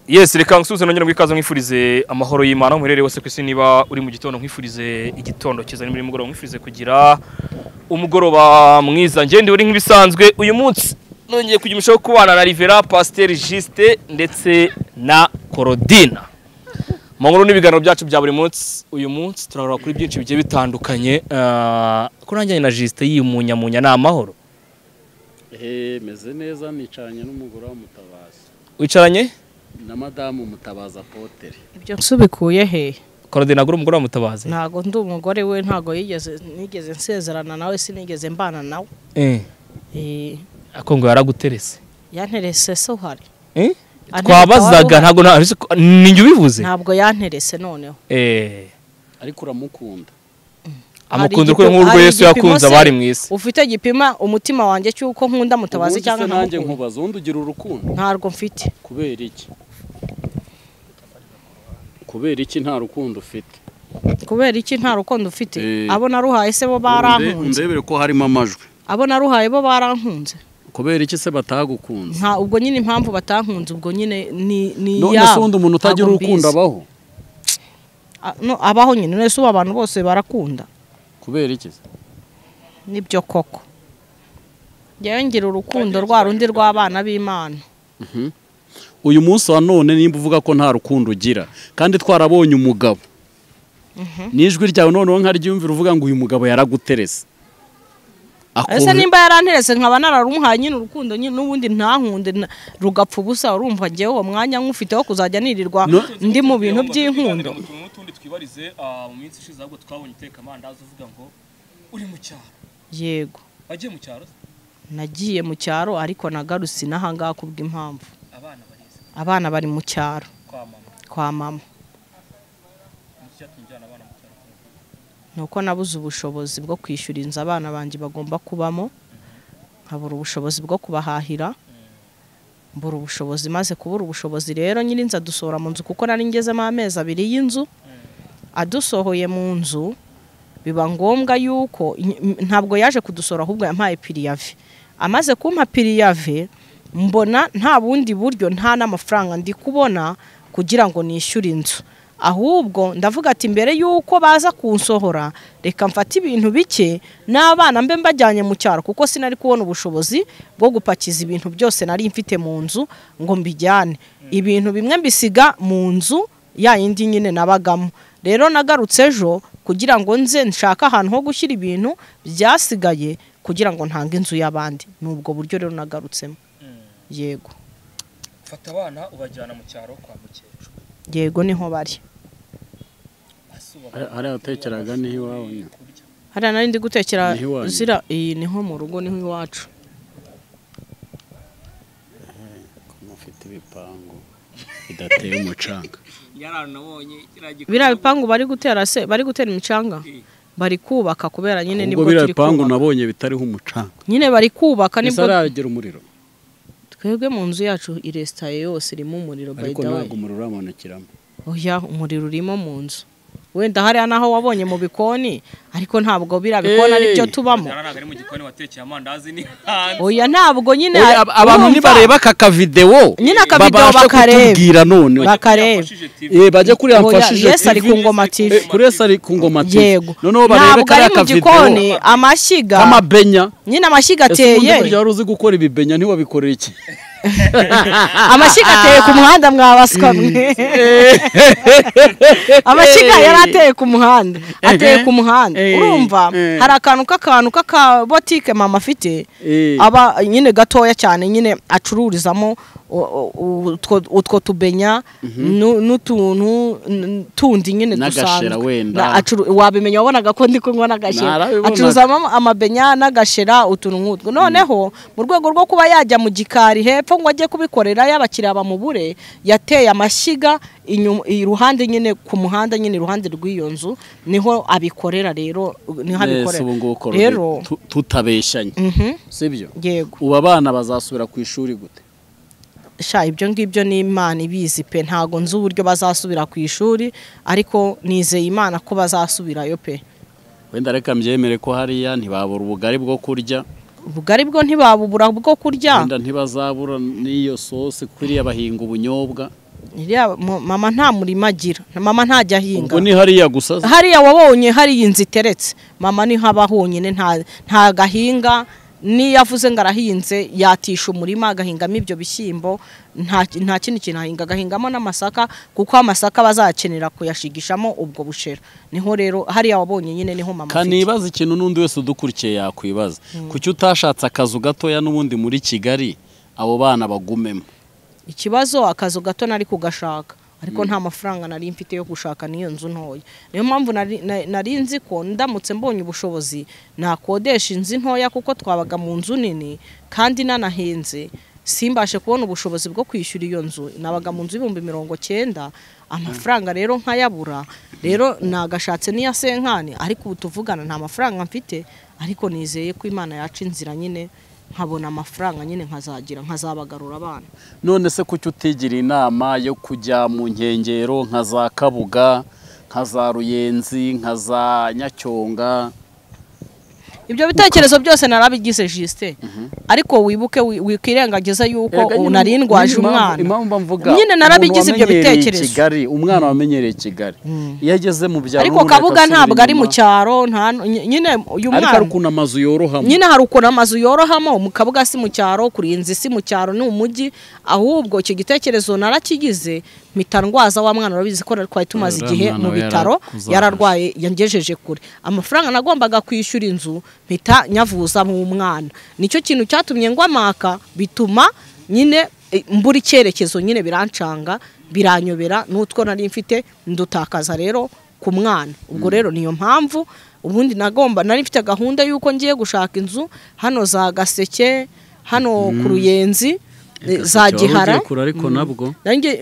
Yes, reka nsuze nongera gwikaza mwifurize amahoro y'Imana umurere wose kwisi niba uri mu gitondo mwifurize igitondo kiza ni muri mugoroba mwifurize kugira umugoroba mwiza ngende uri nk'ibisanzwe uyu munsi nongeye kugimishaho kubana na Rivera Pasteur Juste ndetse na Korodina Mangoro n'ibiganiro byacu bya buri munsi uyu munsi turarura kuri byinshi bigiye bitandukanye kuranjye na Juste y'imunyamunya na amahoro meze neza nicaranye n'umugore wa Mutabazi wicaranye na madamu Mutabaza Potere ibyo nsubikuye he Korodina guru umugore wa Mutabazi ntago ndi umugore we ntago nigeze nsezerana nawe sinigeze mbana nawe akongo yaraguterese yanterese so hari twabazaga ntago ninjye ubivuze ntabwo yanterese noneho ariko uramukunda amukunda uko nk'urwo Yesu yakunze abari mwisi ufite gipima umutima wanjye cyuko nkunda Mutabazi cyangwa nanjye nkubaza undi ugira urukundo ntarwo mfite kubera iki nta rukundo ufite kubera iki nta rukundo ufite abo naruhaye se bo barankunze ndebere ko harimo amajwi abo naruhaye bo barankunze kubera iki se batagukunze nta ubwo nyine impamvu batankunze ubwo nyine ni none se undi umuntu utagira urukundo abaho no abaho nyine nese ubu abantu bose barakunda kubera iki nibyo koko ngira urukundo rwa rundi rw'abana b'Imana uyu munsi wa none nimba uvuga ko nta rukundo ugira kandi twarabonye umugabo nijwi ryawe noneho nkaryumvira uvuga ngo uyu mugabo yaraguterese ese nimba yaranterese nkaba nararumuhaye nyine urukundo nyine n'ubundi ntankunde rugapfa ubusa urumva ngewe uwo mwanya nk'ufiteho kuzajya nirirwa ndi mu bintu by'inkundo n'utundi twibarize mu minsi ishize ahubwo twabonye iteka amandazi uvuga ngo uri mu cyaro yego wagiye mu cyaro nagiye mu cyaro ariko nagarutse n'ahangaha kubw'impamvu abana bari mu cyaro kwa mama nuko nabuze ubushobozi bwo kwishyura inzu abana banjye bagomba kubamo nkabura ubushobozi bwo kubahahira mbura ubushobozi maze kubura ubushobozi rero nyirinza dusora mu nzu kuko nari ngezemo amezi 2 y'inzu adusohoye mu nzu biba ngombwa yuko ntabwo yaje kudusora ahubwo yampaye piriyave amaze kumpa piriyave mbona nta bundi buryo nta n'amafaranga ndi kubona kugira ngo nishyure inzu ahubwo ndavuga ati mbere yuko baza kunsohora reka mfata ibintu bike n'abana mbe mbajyanye mu cyaro kuko sinari kubona ubushobozi bwo gupakiza ibintu byose nari mfite mu nzu ngo mbijyane ibintu bimwe mbisiga mu nzu ya yindi nyine nabagamo rero nagarutse ejo kugira ngo nze nshaka ahantu ho gushyira ibintu byasigaye kugira ngo ntange inzu y'abandi nubwo buryo rero nagarutsemo yego fata abana ubajyana mu cyaro kwa mukecuru yego niho bari hari atekeraga niho iwawe hari nari ndi gutekera zira iyi niho mu rugo niho iwacu mufite ibipangu idateye umucanga. biriya bipangu bari gutera imicanga bari kubaka kubera nyine ubwo nibwo biriya turi bipangu kubaka nabonye bitariho umucanga. nyine bari kubaka Ese nibwo aragera umuriro twebwe mu nzu yacu irestaye yose irimo umuriro by ariko the way ntabwo umuriro uramonekiramo. oya umuriro urimo mu nzu wenda hariya naho wabonye mu bikoni ariko ntabwo biriya bikoni ari byo tubamo oya ntabwo nyine abantu nibareba aka video nyine akavideo kutubwira none bakareba bajye kuri Yamfashije Yes ari ku Ngoma TV kuri Yes ari ku Ngoma TV yego noneho barebe ntabwo ari kariya mu gikoni amashyiga amabenya nyine amashyiga ese ubundi ateye burya wari uzi gukora ibibenya ntiwabikorera iki? amashyiga ateye ku muhanda mwabaswa mwe amashyiga yari ateye ku muhanda urumva hari akantu k'akabotike mama afite aba nyine gatoya cyane nyine acururizamo utwo tubenya n'utuntu tundi nyine dusanzwe wabimenya wabonaga ko ndi kunywa n'agashera acuruzamo amabenya n'agashera utuntu nk'utwo noneho mu rwego rwo kuba yajya mu gikari hepfo ngo ajye kubikorera y'abakiriya bamubure yateye amashyiga iruhande nyine ku muhanda nyine iruhande rw'iyo nzu niho abikorera rero niho abikorera rero tutabeshanye sibyo yego ubu abana bazasubira ku ishuri gute? ibyo ngibyo ni Imana ibizi pe ntago nzi uburyo bazasubira ku ishuri ariko nizeye Imana ko bazasubirayo pe. Wenda reka mbyemere ko hariya ntibabura ubugari bwo kurya. Ubugari bwo ntibabubura bwo kurya. Wenda ntibazabura n'iyo sose kuriya bahinga ubunyobwa. Mama nta murima agira, mama ntajya ahinga. Ubwo ni hariya gusa. Hariya wabonye hari inzu iteretse, mama ni haba honyine nta gahinga. Ni yavuze ngo arahinze yatisha umurima agahingamo ibyo bishyimbo nta kindi kintu ahinga agahingamo n'amasaka kuko amasaka bazakenera kuyashigishamo ubwo bushera niho rero hariya wabonye nyine niho mama kanibaza ikintu n'undi wese udukurikiye yakwibaza kuki utashatse akazu gatoya n'ubundi muri Kigali abo bana bagumemo. Ikibazo akazu gato nari kugashaka ariko nta mafaranga nari mfite yo gushaka niyo nzu ntoya niyo mpamvu nari nzi ko ndamutse mbonye ubushobozi nakodesha inzu ntoya kuko twabaga mu nzu nini kandi nanahenze simbashe kubona ubushobozi bwo kwishyura iyo nzu nabaga mu nzu 90 amafaranga rero nkayabura rero nagashatse niya senkani ariko ubu tuvugana nta mafaranga mfite ariko nizeye ko Imana yaca inzira nyine nkabona amafaranga nyine nkazabagarura abana. None se kuki utigira inama yo kujya mu nkengero nka za Kabuga nka za Ruyenzi nka za Nyacyonga? Ibyo bitekerezo byose narabigize Justin ariko wibuke wikirengagiza yuko unarindwaje umwana impamvu mvuga nyine narabigize ibyo bitekerezo Kigali umwana wamenyereye Kigali iyo ageze mu byaro ariko Kabuga ntabwo ari mu cyaro nyine uyu mwana ariko ukuna amazu yorohamo nyine hari ukuna amazu yorohamo mu Kabuga si mu cyaro Kurinzi si mu cyaro ni umujyi ahubwo icyo gitekerezo narakigize mitandwaza wa mwana urabizi ko twari tumaze igihe mu bitaro yararwaye yangejeje kure amafaranga nagombaga kwishyura inzu mpita nyavuza mu mwana nicyo kintu cyatumye ngo amaka bituma nyine mbura icyerekezo nyine birancanga biranyobera n'utwo nari mfite ndutakaza rero ku mwana ubwo rero niyo mpamvu ubundi nari mfite gahunda yuko ngiye gushaka inzu hano za Gaseke hano ku Ruyenzi za Gihara ariko nabwo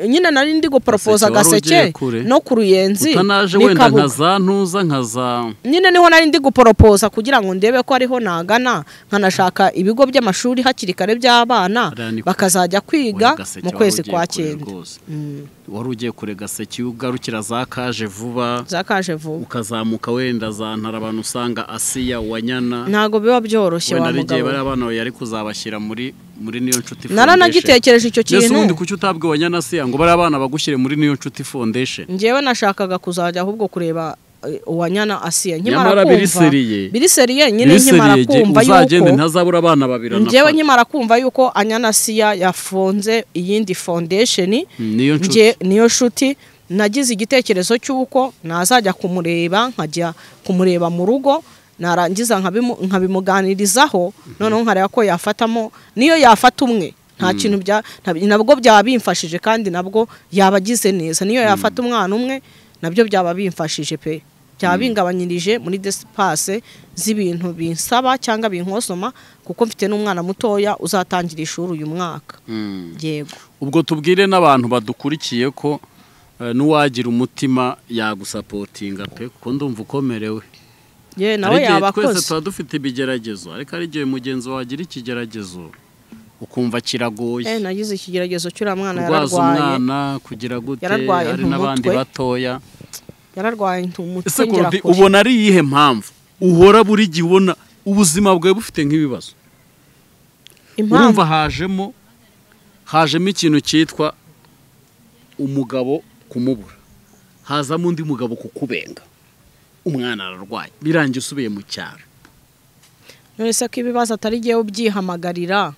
nyine nari ndi gupropose Gaseke no ku Ruyenzi utanaje wenda nkaza ntuza nkaza nyine niho nari ndi gupropose kugira ngo ndebe ko ariho nagana nkanashaka ibigo by'amashuri hakiri kare by'abana bakazajya kwiga mu kwezi kwa 9 wari ugiye kure Gaseke ugarukira za Kaje vuba ukazamuka wenda za Ntara abantu usanga Asiya Wanyana ntago biba byoroshye wa mugabo bari abana yari kuzabashyira muri niyo nshuti naranagitekereje icyo kintu Yesu ubundi kuki utabwe Wanyana Asiya ngo bari abana bagushyire muri niyo nshuti foundation ngewe nashakaga kuzajya ahubwo kureba Wanyana Asiya nkimara kumva biriseriye nyine nkimara kumva yuko uzagende ntazabura abana babiri ngewe nkimara kumva yuko Anyana Asiya yafonze iyindi foundation niyo nshuti nagize igitekerezo cy'uko nazajya kumureba nkajya kumureba mu rugo narangiza nkabimuganirizaho noneho nkareba ko yafatamo niyo yafata umwe nta kintu nabwo byaba bimfashije kandi nabwo yabagize neza niyo yafata umwana umwe nabyo byaba bimfashije pe byaba bingabanyirije muri desipase z'ibintu binsaba cyangwa binkosoma kuko mfite n'umwana mutoya uzatangira ishuri uyu mwaka. Yego. Ubwo tubwire n'abantu badukurikiye ko n'uwagira umutima yagusapotinga pe kuko ndumva ukomerewe. Ye nawe yabakoze. Twese tuba dufite ibigeragezo ariko ari igihe mugenzi wagira ikigeragezo ukumva kiragoye. Nagize ikigeragezo cy'ura mwana yararwaye. Umwana kugira gute hari n'abandi batoya. Yararwaye umutwe. Ese ubona ari iyihe mpamvu uhora buri gihe ubona ubuzima bwawe bufite nk'ibibazo? Urumva hajemo ikintu cyitwa umugabo kumubura, hazamo undi mugabo kukubenga, umwana ararwaye, birangiye usubiye mu cyaro. None se ko ibibazo atari giye ubyihamagarira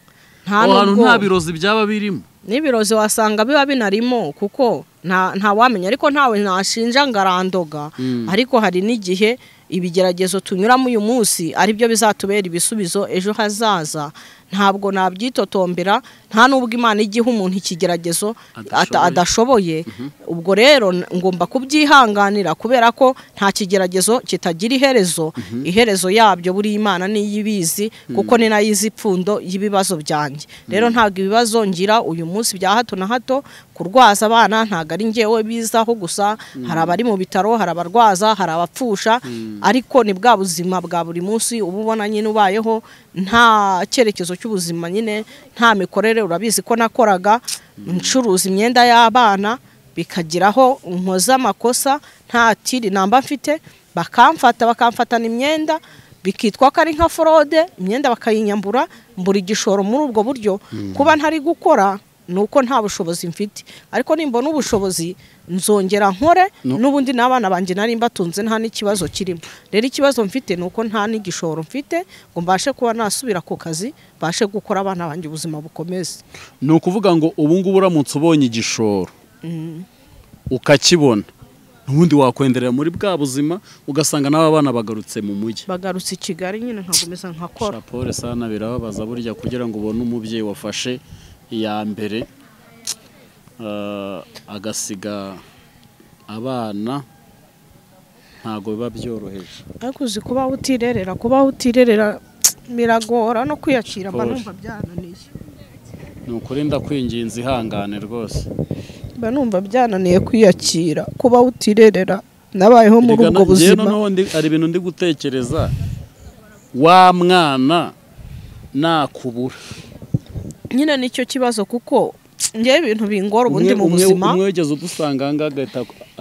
nta birozi byaba birimo? N'ibirozi wasanga biba binarimo kuko nta wamenya, ariko ntawe nashinja ngarandoga. Ariko hari n'igihe ibigeragezo tunyuramo uyu munsi ari byo bizatubera ibisubizo ejo hazaza. Ntabwo nabyitotombera, nta nubwo Imana igiha umuntu ikigeragezo adashoboye. Ubwo rero ngomba kubyihanganira kubera ko nta kigeragezo kitagira iherezo. Iherezo yabyo buri Imana niyo ibizi kuko ni nayo izi ipfundo y'ibibazo byanjye. Rero ntabwo ibibazo ngira uyu munsi bya hato na hato, kurwaza abana ntabwo ari njyewe bizaho gusa. Hari abari mu bitaro, hari abarwaza, hari abapfusha, ariko ni bwa buzima bwa buri munsi uba ubona nyine ubayeho nta cyerekezo cy'ubuzima, nyine nta mikorere. Urabizi ko nakoraga ncuruza imyenda y'abana, bikagiraho nkoza amakosa nta tiri namba mfite, bakamfatana imyenda bikitwa ko ari nka fraude, imyenda bakayinyambura, mbura igishoro muri ubwo buryo. Kuba ntari gukora nuko nta bushobozi mfite, ariko nimbona ubushobozi nzongera nkore n'ubundi n'abana banjye nari mbatunze nta n'ikibazo kirimo. Rero ikibazo mfite nuko nta n'igishoro mfite ngo mbashe kuba nasubira ku kazi, bashe gukora abana banjye ubuzima bukomeze. Ni ukuvuga ngo ubu ngubu uramutse ubonye igishoro ukakibona, n'ubundi wakwenderera muri bwa buzima ugasanga n'aba bana bagarutse mu mujyi, bagarutse i Kigali nyine nkagomeza nkakora. Shapore sana birababaza burya kugira ngo ubone umubyeyi wafashe iya mbere agasiga abana, ntago biba byoroheje. Ariko uzi kuba utirerera biragora no kwiyakira, mba numva byananiye. Ni ukuri ndakwinginze ihangane rwose, mba numva byananiye kwiyakira kuba utirerera. Nabayeho muri ubwo buzima. Ari ibintu ndi gutekereza, wa mwana nakubura nyine nicyo kibazo kuko ngiye ibintu bingora ubundi mu buzima. Umwe wigeze udusanga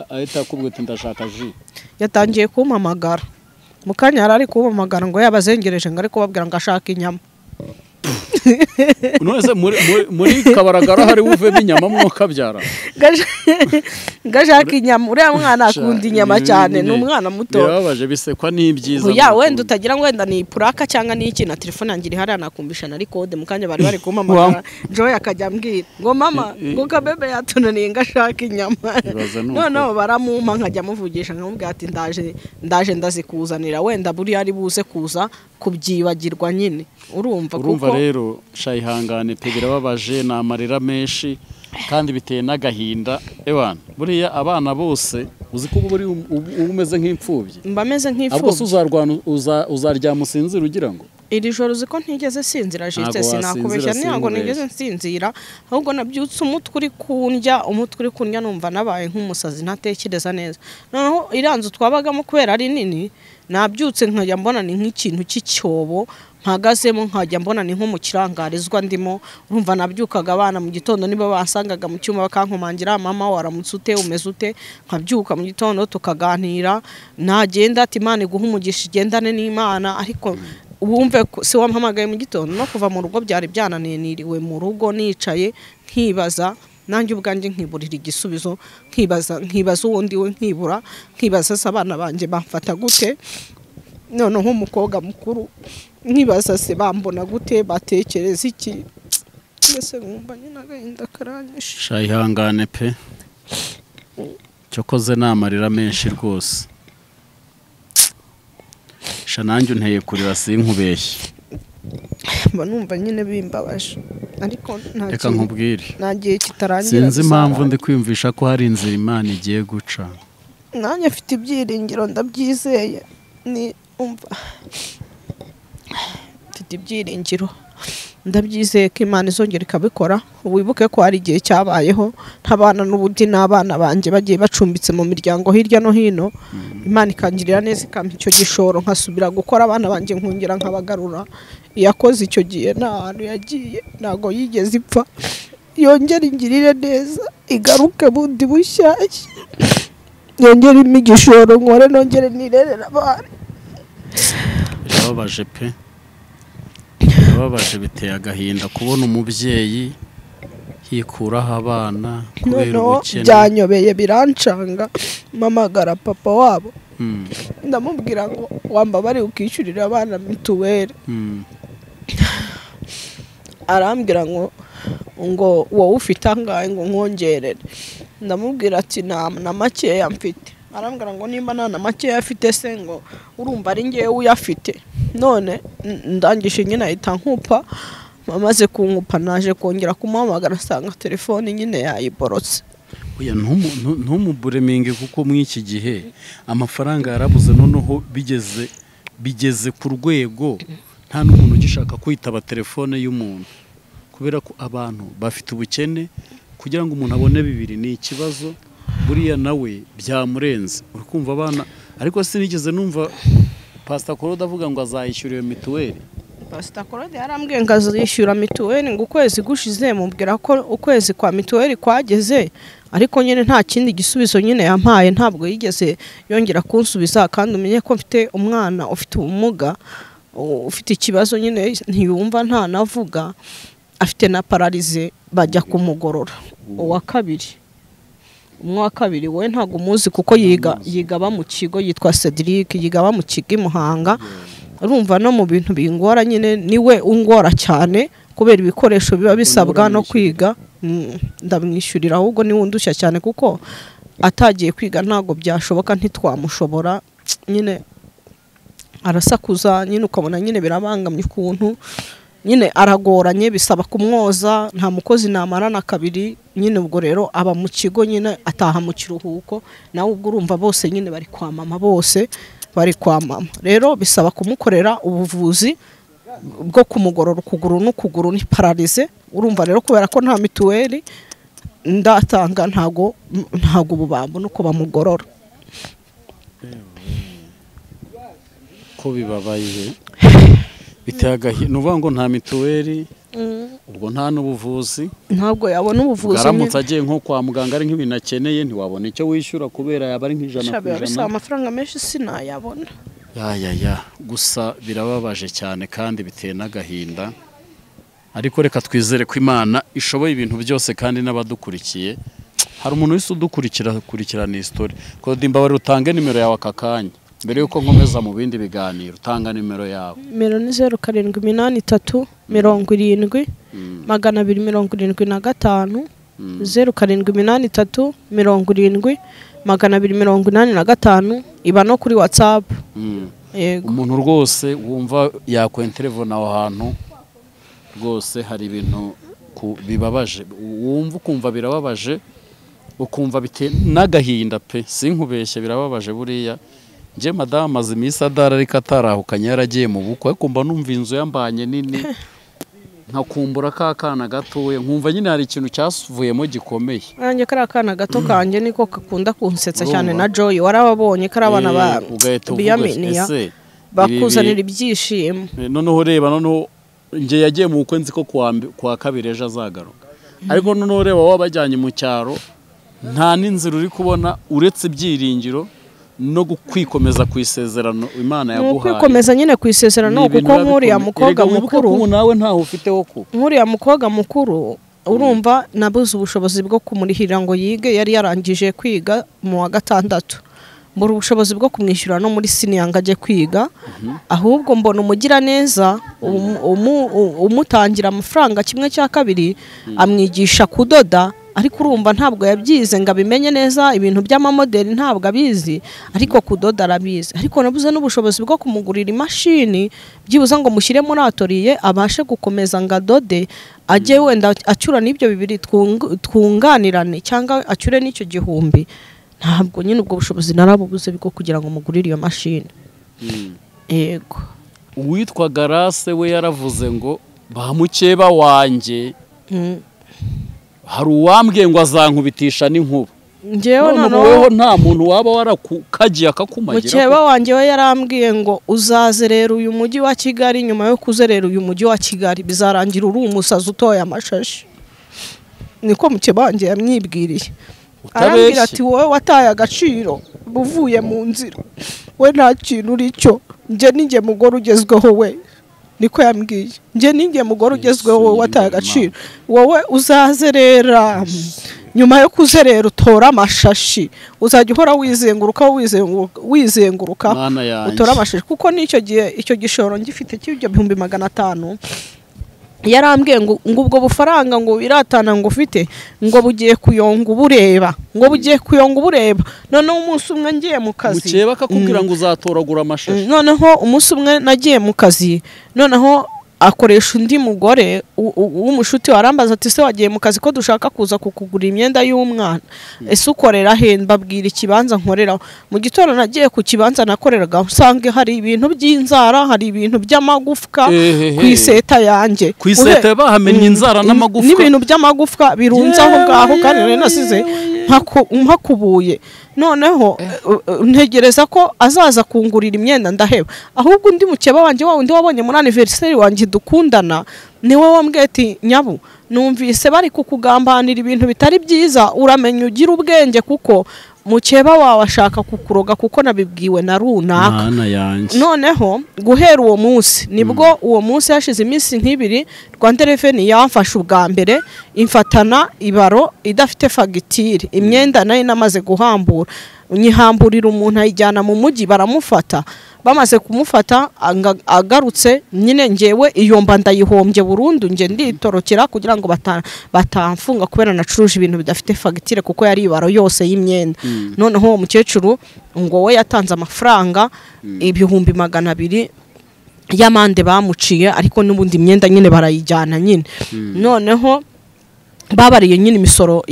ahita akubwira ati ndashaka ji, yatangiye kumpamagara mu kanya, ari kumpamagara ngo yabazengereje ngo ari kubabwira ngo ashaka inyama. None muri Kabaragara hari uvemo inyama mwokabyara gashaka inyama. Uriya mwana akunda inyama cyane, ni umwana muto. Birababaje, bisekwa n'ibyiza. Ya wenda utagira ngo wenda ni puraka cyangwa ni iki, na telefone yanjye iri hariya nakumbisha na code mu kanya bari kumpamagara. Joy akajya ambwira ngo mama ngo kabebe yatunaniye ngashaka inyama. Noneho baramumpa nkajya muvugisha nkamubwira ati ndaje ndazikuzanira, wenda buri ari buze kuza kubyibagirwa nyine. Urumva rero shayihangane pe, birababaje, namarira menshi kandi biteye n'agahinda. Ewana buriya abana bose uzi ko buri umeze nk'imfubyi, mbameze nk'imfubyi. Ahubwo uzarwana uzaryama usinzira ugira ngo iri joro uzi ko ntigeze sinzira jite, sinakubeshya ntabwo nigeze nsinzira, ahubwo nabyutse umutwe uri kundya numva nabaye nk'umusazi ntatekereza neza. Noneho iranzu twabagamo kubera ari nini, nabyutse nkajya mbona ni nk'ikintu cy'icyobo mpagazemo, nkajya mbona ni nko mu kirangarizwa ndimo. Urumva nabyukaga abana mu gitondo nibo basangaga mu cyuma bakankomangira, mama waramutse ute, umeze ute. Nkabyuka mu gitondo tukaganira, nagenda ati Imana iguha umugisha, igendane n'Imana. Ariko ubumve si wampamagaye mu gitondo, no kuva mu rugo byari byananiye, niriwe mu rugo nicaye nkibaza nanjye ubwanjye, nkiburira igisubizo, nkibaza uwundi we, nkibaza se abana banjye bamfata gute, noneho umukobwa mukuru nkibaza se bambona gute, batekereza iki. Mbese nkumva nyine agahinda karanyishe. Shayihangane pe, cyokoze namarira menshi rwose. Nanjye unteye kurira sinkubeshye, mba numva nyine bimbabaje, ariko reka nkubwire nta gihe kitarangira. Sinzi impamvu ndi kwiyumvisha ko hari inzira Imana igiye guca. nanjye mfite ibyiringiro ndabyizeye ni umva mfite ibyiringiro ndabyizeye ko Imana izongera ikabikora. Wibuke ko hari igihe cyabayeho ntabana n'ubudi n'abana banjye bagiye bacumbitse mu miryango hirya no hino, Imana ikangirira neza ikampa icyo gishoro nkasubira gukora, abana banjye nkongera nkabagarura. Iyakoze icyo gihe nta hantu yagiye, ntabwo yigeze ipfa, yongera ingirire neza igaruke bundi bushyashya, yongere impe igishoro nkore nongere nirerera abana. birababaje pe, birababaje, biteye agahinda kubona umubyeyi yikuraho abana kubera noneho ubukene. byanyobeye birancanga, mpamagara papa wabo ndamubwira ngo wambabare ukishyurira abana mituweli. Arambwira ngo wowe ufite angahe ngo nkongerere. Ndamubwira ati nta na makeya mfite. Arambwira ngo nimba nta na makeya afite se ngo urumva ari ngewe uyafite. None ndangije nyine ahita nkupa, amaze kunkupa naje kongera kumuhamagara asanga telefone nyine yayiborotse. Oya ntumubureminge kuko mw'iki gihe amafaranga yarabuze, noneho bigeze ku rwego nta n'umuntu ugishaka kwitaba telefone y'umuntu, kubera ko abantu bafite ubukene. Kugira ngo umuntu abone bibiri ni ikibazo, buriya nawe byamurenze. Uri kumva abana, ariko sinigeze numva Pastor Claude avuga ngo azayishyura iyo mituweli. Pastor Claude yarambwiye ngo azishyura mituweli ngo ukwezi gushize, mubwira ko ukwezi kwa mituweli kwageze, ariko nyine nta kindi gisubizo nyine yampaye, ntabwo yigeze yongera kunsubiza. Kandi umenye ko mfite umwana ufite ubumuga, ufite ikibazo nyine ntiyumva ntanavuga, afite na paralize, bajya kumugorora. Uwa kabiri, umwe wa kabiri we ntabwo umuzi kuko yiga ba mu kigo yitwa Cedric, yiga ba mu kigo i Muhanga. Urumva no mu bintu bingora nyine niwe ungora cyane kubera ibikoresho biba bisabwa no kwiga. Ndamwishyurira, ahubwo niwe undushya cyane kuko atagiye kwiga ntabwo byashoboka, ntitwamushobora. Nyine arasakuza, nyine ukabona nyine birabangamye ukuntu nyine aragoranye, bisaba kumwoza, nta mukozi namarana kabiri. Nyine ubwo rero aba mu kigo, nyine ataha mu kiruhuko, nawe ubwo urumva bose nyine bari kwa mama, bose bari kwa mama. Rero bisaba kumukorera ubuvuzi bwo kumugorora ukuguru n'ukuguru ni paralize. Urumva rero kubera ko nta mituweli ndatanga, ntago ububambo nuko bamugorora. Ko bibabaye biteye agahinda, nuvuga ngo nta mituweli, ubwo nta n'ubuvuzi, ntabwo yabona ubuvuzi. Aramutse agiye nko kwa muganga ari nk'ibintu akeneye ntiwabona icyo wishyura kubera yaba ari nk'ijana. Bisaba amafaranga menshi sinayabona. Gusa birababaje cyane kandi biteye n'agahinda, ariko reka twizere ko Imana ishoboye ibintu byose kandi n'abadukurikiye. Hari umuntu wese udukurikirana history. Claude Mbabarira, utange nimero yawe aka kanya mbere yuko nkomeza mu bindi biganiro. Tanga nimero yawe. Nimero ni 0783 70 275 0783 70 285. Iba no kuri WhatsApp. Yego, umuntu rwose wumva yakwenterevona aho hantu rwose hari ibintu bibabaje, wumva ukumva birababaje, ukumva bite n'agahinda pe, sinkubeshye birababaje. Buriya nje madame maze iminsi adara ariko atarahukanye yaragiye mu bukwe, kumva numva inzu yambanye nini, nkakumbura kakana gatoya, nkumva nyine hari ikintu cyasuvuyemo gikomeye. Nanjye kari akana gato kanje niko kakunda kunsetsa cyane na Joy, warababonye kari abana ba biyaminiya bakuzanira ibyishimo. Noneho reba, noneho nje yagiye mu bukwe nzi ko kwa kabiri ejo azagaruka, ariko noneho reba wabajyanye mu cyaro, nta n'inzira uri kubona uretse ibyiringiro no kwikomeza ku isezerano Imana yaguhaye. Kwikomeza nyine ku isezerano kuko nkuriya mukobwa mukuru nawe ntaho ufiteho ko nkuriya mukobwa mukuru urumva nabuze ubushobozi bwo kumurihira ngo yige, yari yarangije kwiga mu wa gatandatu, mbura ubushobozi bwo kumwishyura no muri senior ngo ajye kwiga. Ahubwo mbona umugira neza umutangira amafaranga 1/2 amwigisha kudoda, ariko urumva ntabwo yabyize ngo abimenye neza, ibintu by'amamodeli ntabwo abizi, ariko kudoda arabizi. Ariko nabuze n'ubushobozi bwo kumugurira imashini byibuza ngo mushyire muri atoriye abashe gukomeza ngo adode, ajye wenda acyura n'ibyo bibiri twunganirane, cyangwa acyure n'icyo 1000. ntabwo nyine ubwo bushobozi narabubuze bwo kugira ngo mugurire iyo mashini. Yego. Uwitwa Garase we yaravuze ngo ba mukeba wanjye hari uwambwiye ngo azankubitisha n'inkuba. Njyewe noneho nta muntu waba warakukagiye akakumagira. Mukeba wanjye we yarambwiye ngo uzazerera uyu mujyi wa Kigali, nyuma yo kuzerera uyu mujyi wa Kigali bizarangira uri umusazi utoye amashashi. Niko mukeba wanjye yamwibwiriye. Arambwira ati wowe wataye agaciro buvuye mu nzira, we nta kintu uri cyo, njye ninjye mugore ugezweho we. Niko yambwiye, njye ninjye mugore ugezweho wowe wataye agaciro, wowe uzazerera nyuma yo kuzerera utora amashashi, uzajya uhora wizenguruka utora amashashi. Kuko n'icyo gihe icyo gishoro ngifite cy'ibyo 500. Yarambwiye ngo ubwo bufaranga ngo biratana ngo ufite ngo bugiye kuyonga ubureba, ngo bugiye kuyonga ubureba. Noneho umunsi umwe ngiye mu kazi, mukeba akakubwira ngo uzatoragura amashashi. Noneho umunsi umwe nagiye mu kazi, noneho akoresha undi mugore w'umushuti warambaza ati se wagiye mu kazi ko dushaka kuza kukugura imyenda y'umwana, ese ukorera he? Mbabwira ikibanza nkoreraho. Mu gitondo nagiye ku kibanza nakoreraga, usanga hari ibintu by'inzara, hari ibintu by'amagufwa ku iseta yanjye. Ku iseta bahamenye inzara n'amagufwa n'ibintu by'amagufwa birunze aho ngaho, kandi nari nasize mpakubuye. Noneho ntegereza ko azaza kungurira imyenda, ndaheba. Ahubwo undi mukeba wanjye wa undi wabonye muri anniversaire wanjye dukundana niwe wambwiye ati nyabu, numvise bari kukugambanira ibintu bitari byiza, uramenya ugira ubwenge kuko mukeba wawe ashaka kukuroga kuko nabibwiwe na runaka. Noneho guhera uwo munsi nibwo uwo munsi hashize iminsi nk'ibiri Rwanda Revenue yamfashe ubwa mbere imfatana ibaro idafite fagitire. Imyenda nayo namaze guhambura, nyihamburira umuntu ayijyana mu mujyi baramufata. Bamaze kumufata agarutse nyine ngewe iyo mba ndayihombye burundu, nge nditorokera kugira ngo batamfunga kubera nacuruje ibintu bidafite fagitire kuko yari ibaro yose y'imyenda. Noneho uwo mukecuru ngo we yatanze amafaranga 200,000 y'amande bamuciye, ariko n'ubundi imyenda nyine barayijyana nyine. Noneho babariye nyine imisoro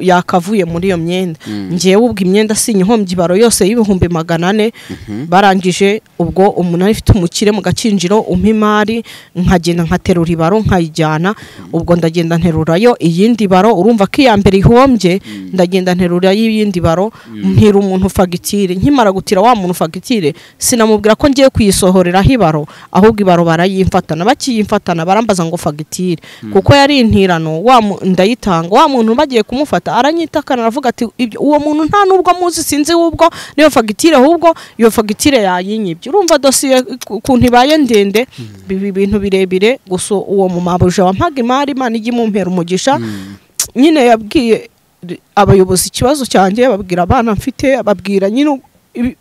yakavuye muri iyo myenda. Ngiye ubwo imyenda sinyihombye ibaro yose y'400,000. Barangije ubwo umuntu afite umukire mu gakinjiro umpimari, nkagenda nkaterura ibaro nkayijyana. Ubwo ndagenda nterurayo iyindi baro, urumva ko iya mbere ihombye, ndagenda nterura y'iyindi baro mpira umuntu fagitire. Nkimara gutira wa muntu fagitire sinamubwira ko ngiye kuyisohorera ibaro, ahubwo ibaro barayimfatana. Bakiyimfatana barambaza ngo fagitire, kuko yari intirano ndayitanga. Wa muntu bagiye kumufata aranyitakana, aravuga ati uwo muntu nta nubwo muzi, sinzi ubwo niyo fagitire, ahubwo iyo fagitire yayinyibye. Urumva dosiye kuntu ibaye ndende, ibintu birebire. Gusa uwo mumabuja wampaga imari, Imana ijye imumpera umugisha. Nyine yabwiye abayobozi ikibazo cyanjye, babwira abana mfite, ababwira nyine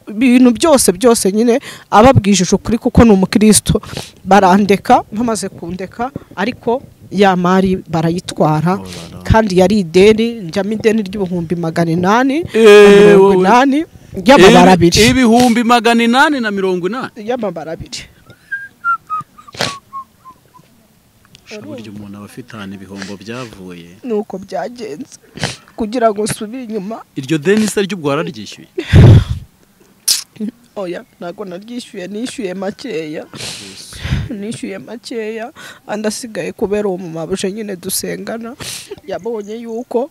ibintu byose nyine ababwijije ukuri kuko ni umukristo. Barandeka, bamaze kundeka ariko ya mari barayitwara, kandi yari ideni, njyamo ideni ry'880 y'amabara 2. 880 y'amabara 2. Burya umuntu aba afite ahantu ibihombo byavuye. Nuko byagenze kugira ngo nsubire inyuma. Iryo deni se ry'ubwo wararyishyuye? Oya, ntago naryishyuye, nishyuye makeya. Andasigaye kubera uwo mumabuje nyine dusengana yabonye yuko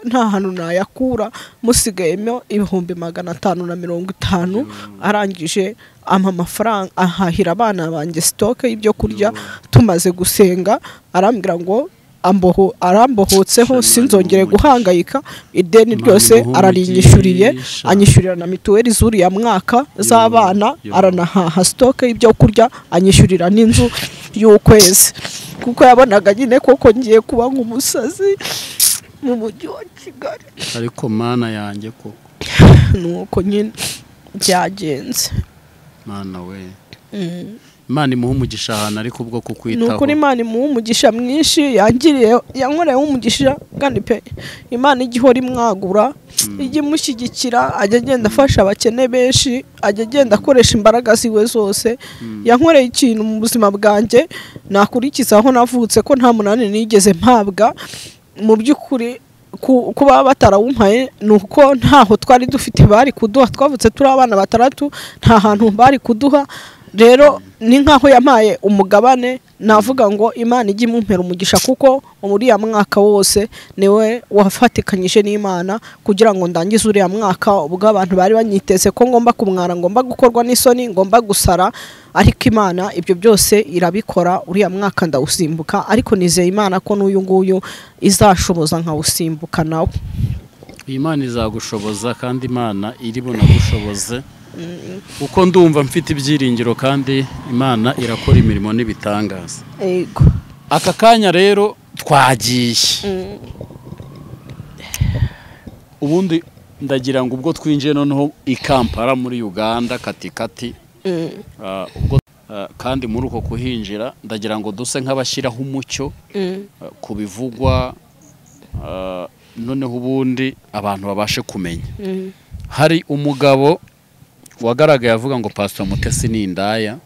nta hantu nayakura, musigayemo 550. Arangije amafaranga ahahira abana banjye stock y'ibyo kurya. Tumaze gusenga arambwira ngo arambohotseho sinzongere guhangayika. Ideni ryose ararinyishyuriye, anyishyurira na mituweli zuriya mwaka z'abana, aranahaha stock y'ibyo kurya, anyishyurira n'inzu y'ukwezi, kuko yabonaga nyine koko ngiye kuba nk'umusazi mu mujyi wa Kigali. Ariko Mana yanjye koko nuko nyine byagenze. Mana we, Imana imuha umugisha ahantu ariko ubwo kukwitaho. Nukuri Imana imuha umugisha mwinshi, yankoreye umugisha kandi pe Imana igihora imwagura, ijye mushyigikira, ajya agenda afasha abakene benshi, ajya agenda akoresha imbaraga ziwe zose. Yankoreye ikintu mu buzima bwanjye nakurikiza aho navutse, ko nta munani nigeze mpabwa. Mu by'ukuri kuba batarawumpaye ni uko ntaho twari dufite bari kuduha, twavutse turi abana 6 nta hantu bari kuduha. Rero ni nkaho yampaye umugabane, navuga ngo Imana ijye imumpera umugisha kuko muri ya mwaka wose niwe wafatikanyije n'Imana kugira ngo ndangize uriya mwaka, ubwo abantu bari banyiteze ko ngomba kumwara, ngomba gukorwa n'isoni, ngomba gusara, ariko Imana ibyo byose irabikora. Uriya mwaka ndawusimbuka, ariko nizeye Imana ko n'uyu nguyu izashoboza nkawusimbuka nawe. Imana izagushoboza kandi Imana iri bunagushoboze, uko ndumva mfite ibyiringiro kandi Imana irakora imirimo n'ibitangaza. Yego. Aka kanya rero twagiye. Ubundi ndagira ngo ubwo twinjiye noneho i Kampala muri Uganda katikati, ubwo kandi muri uko kuhinjira ndagira ngo duse nk'abashyiraho umucyo ku bivugwa, noneho ubundi abantu babashe kumenya. Hari umugabo wagaragaye avuga ngo Pastor Mutesi ni indaya,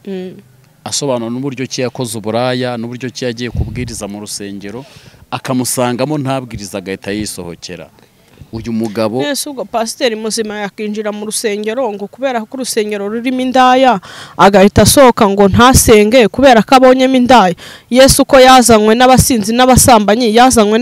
asobanura n'uburyo ki yakoze uburaya, n'uburyo ki yagiye kubwiriza mu rusengero akamusangamo ntabwiriza agahita yisohokera. Uyu mugabo Yesu ubwo pasiteri muzima yakinjira mu rusengero ngo kubera ko urusengero rurimo indaya agahita asohoka ngo ntasenge kubera ko abonyemo indaya. Yesu ko yazanywe n'abasinzi n'abasambanyi, yazanywe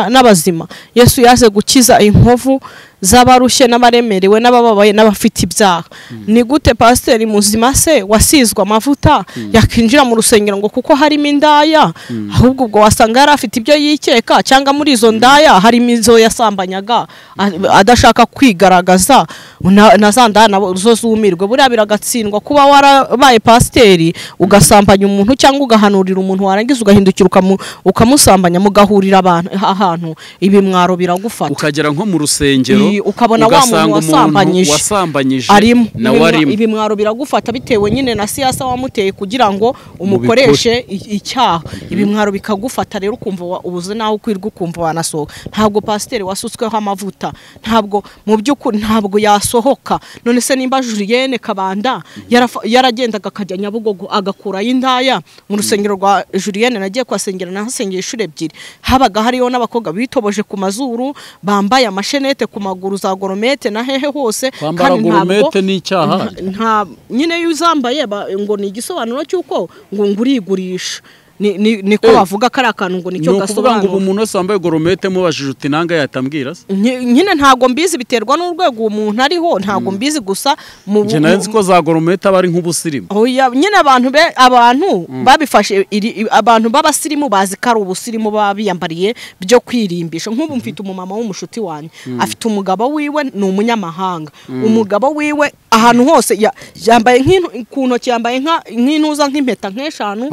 n'abazima. Yesu yaze gukiza inkovu z'abarushye n'abaremerewe n'abababaye n'abafite ibyaha. Ni gute pasiteri muzima se wasizwe amavuta yakinjira mu rusengero ngo kuko harimo indaya? Ahubwo ubwo wasanga yari afite ibyo yikeka, cyangwa muri izo ndaya harimo izo yasambanyaga adashaka kwigaragaza, na za ndaya nazo zumirwe. Buriya biragatsindwa kuba warabaye pasiteri ugasambanya umuntu cyangwa ugahanurira umuntu, warangiza ugahindukira ukamusambanya, mugahurira ahantu, ibimwaro biragufata ukagera nko mu rusengero ukabona wa muntu wasambanyije arimo ibimwaro biragufata bitewe nyine na siyasa wamuteye kugira ngo umukoreshe icyaha. Ibimwaro bikagufata rero ukumva ubuze naho kwirwa, ukumva wanasohoka. Ntabwo pasiteri wasutsweho amavuta, ntabwo mu by'ukuri ntabwo yasohoka. None se nimba Julienne Kabanda yaragendaga akajya Nyabugogo agakura y'indaya mu rusengero rwa Julienne nagiye kwasengera, nahasengeye inshuro 2, habaga hariyo n'abakobwa bitoboje ku mazuru, bambaye amashenete ku maguru za goromete na hehe hose. Kwambara goromete ni icyaha nta nyine yuzambaye ngo ni igisobanuro cy'uko ngo ngurigurisha. niko bavuga kari akantu ngo nicyo gasobanura. Ngo umuntu wese wambaye goromete mubajije uti nanga yatambwira se? Nyine ntago mbizi, biterwa n'urwego umuntu ariho, ntago mbizi gusa mu nje nazi ko za goromete abari nk'ubusirimu. Oya nyine abantu babifashe abantu b'abasirimu bazi kari ubusirimu babiyambariye byo kwirimbisha. Nk'ubu mfite umumama w'umushuti wanyu afite umugabo wiwe ni umunyamahanga. Umugabo wiwe ahantu hose yambaye ku ntoki, yambaye nk'intuza nk'impeta nk'eshanu.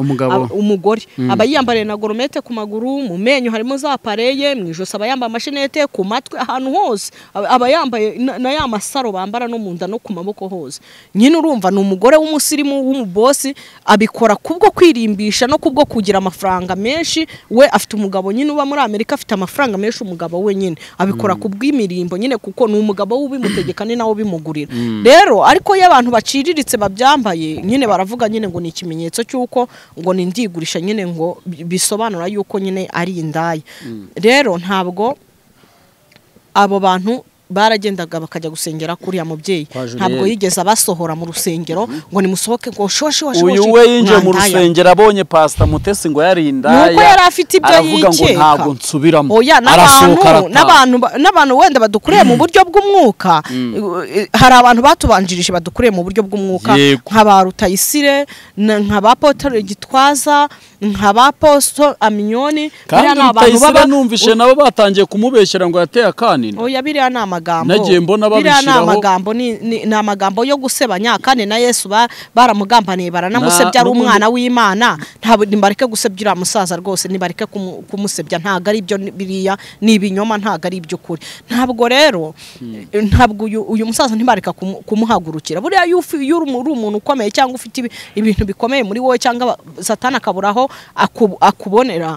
Umugore aba yiyambariye na goromete ku maguru, mu menyo harimo za pareye, mu ijosi aba yambaye amashenete, ku matwi ahantu hose aba yambaye na ya masaro bambara no mu nda no ku maboko hose. Nyine urumva ni umugore w'umusirimu w'umubosi, abikora kubwo kwirimbisha no kubwo kugira amafaranga menshi. We afite umugabo nyine uba muri Amerika, afite amafaranga menshi umugabo we, nyine abikora kubw'imirimbo nyine kuko ni umugabo w'ubimutegeka ni nawe bimugurira. Rero ariko y'abantu baciriritse babyambaye nyine baravuga nyine ngo ni ikimenyetso cy'uko ngo ni ndigurisha, nyine ngo bisobanura yuko nyine ari indaya. Rero ntabwo abo bantu baragendaga bakajya gusengera kuri ya mubyeyi, ntabwo yigeze abasohora mu rusengero ngo nimusohoke ngo shoshe. Uyu we yinje mu rusengero abonye Pastor Mutesi ngo yari indaya, nuko yari afite ibyo yikeka, ngo ntabwo nsubiramo. Oya, n'abantu wenda badukuriye mu buryo bw'umwuka. Hari abantu batubanjirije badukuriye mu buryo bw'umwuka, nk'aba Rutayisire, nk'aba Apotre Gitwaza, nk'aba Apostle Amiyoni. Kandi Rutayisire numvishe nabo batangiye kumubeshyera ngo yateye akanini. Oya, biriya ni amagambo, nagiye mbona babishiraho. Ni amagambo yo gusebanya, kandi na Yesu baramugambaniye baranamusebya ari umwana w'Imana. Ntabwo nimbareke gusebya musaza rwose, nibareke kumusebya, ntago ari byo, biriya ni ibinyoma, ntago ari byo kuri. Ntabwo rero ntabwo uyu musaza ntibareka kumuhagurukira. Buriya uri umuntu ukomeye cyangwa ufite ibintu bikomeye muri wowe, cyangwa Satani akaburaho akubonera,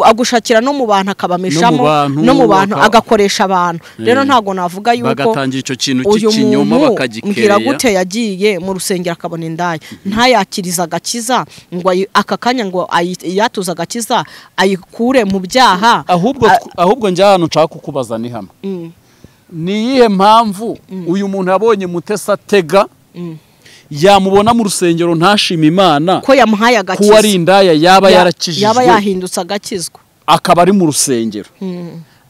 agushakira no mu bantu akabameshamo, no mu bantu agakoresha abantu. Rero ntago ntabwo navuga yuko bagatangira icyo kintu uyu cy'ikinyoma muntu bakagikereya. mbwira gute yagiye mu rusengero akabona indaya ntayakiriza agakiza ngo aka kanya ngo yatuza agakiza ayikure mu byaha. ahubwo njya hano nshaka kukubaza ni hamwe ni iyihe mpamvu uyu muntu yabonye Mutesi atega yamubona mu rusengero ntashima Imana ko yamuhaye agakiza, kuko ari indaya yaba yarakijijwe, yaba yahindutse agakizwa, akaba ari mu rusengero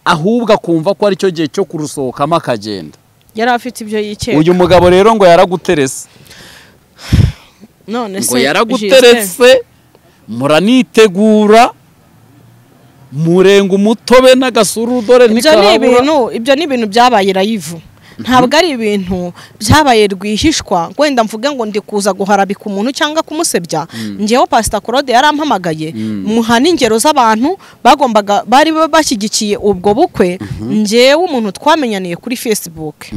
ahubwo akumva ko ari cyo gihe cyo kurusohokamo akagenda. yari afite ibyo yikeka. uyu mugabo rero ngo yaraguterese, none se ngo yaraguteretse muranitegura murenga umutobe n'agasuru dore ntikabura. ibyo ni ibintu byabaye rayivu, ntabwo ari ibintu byabaye rwihishwa wenda mvuge ngo ndi kuza guharabika umuntu cyangwa kumusebya. ngewe Pastor Claude yarampamagaye muha n'ingero z'abantu bagombaga bari bashyigikiye ubwo bukwe. ngewe umuntu twamenyaniye kuri Facebook,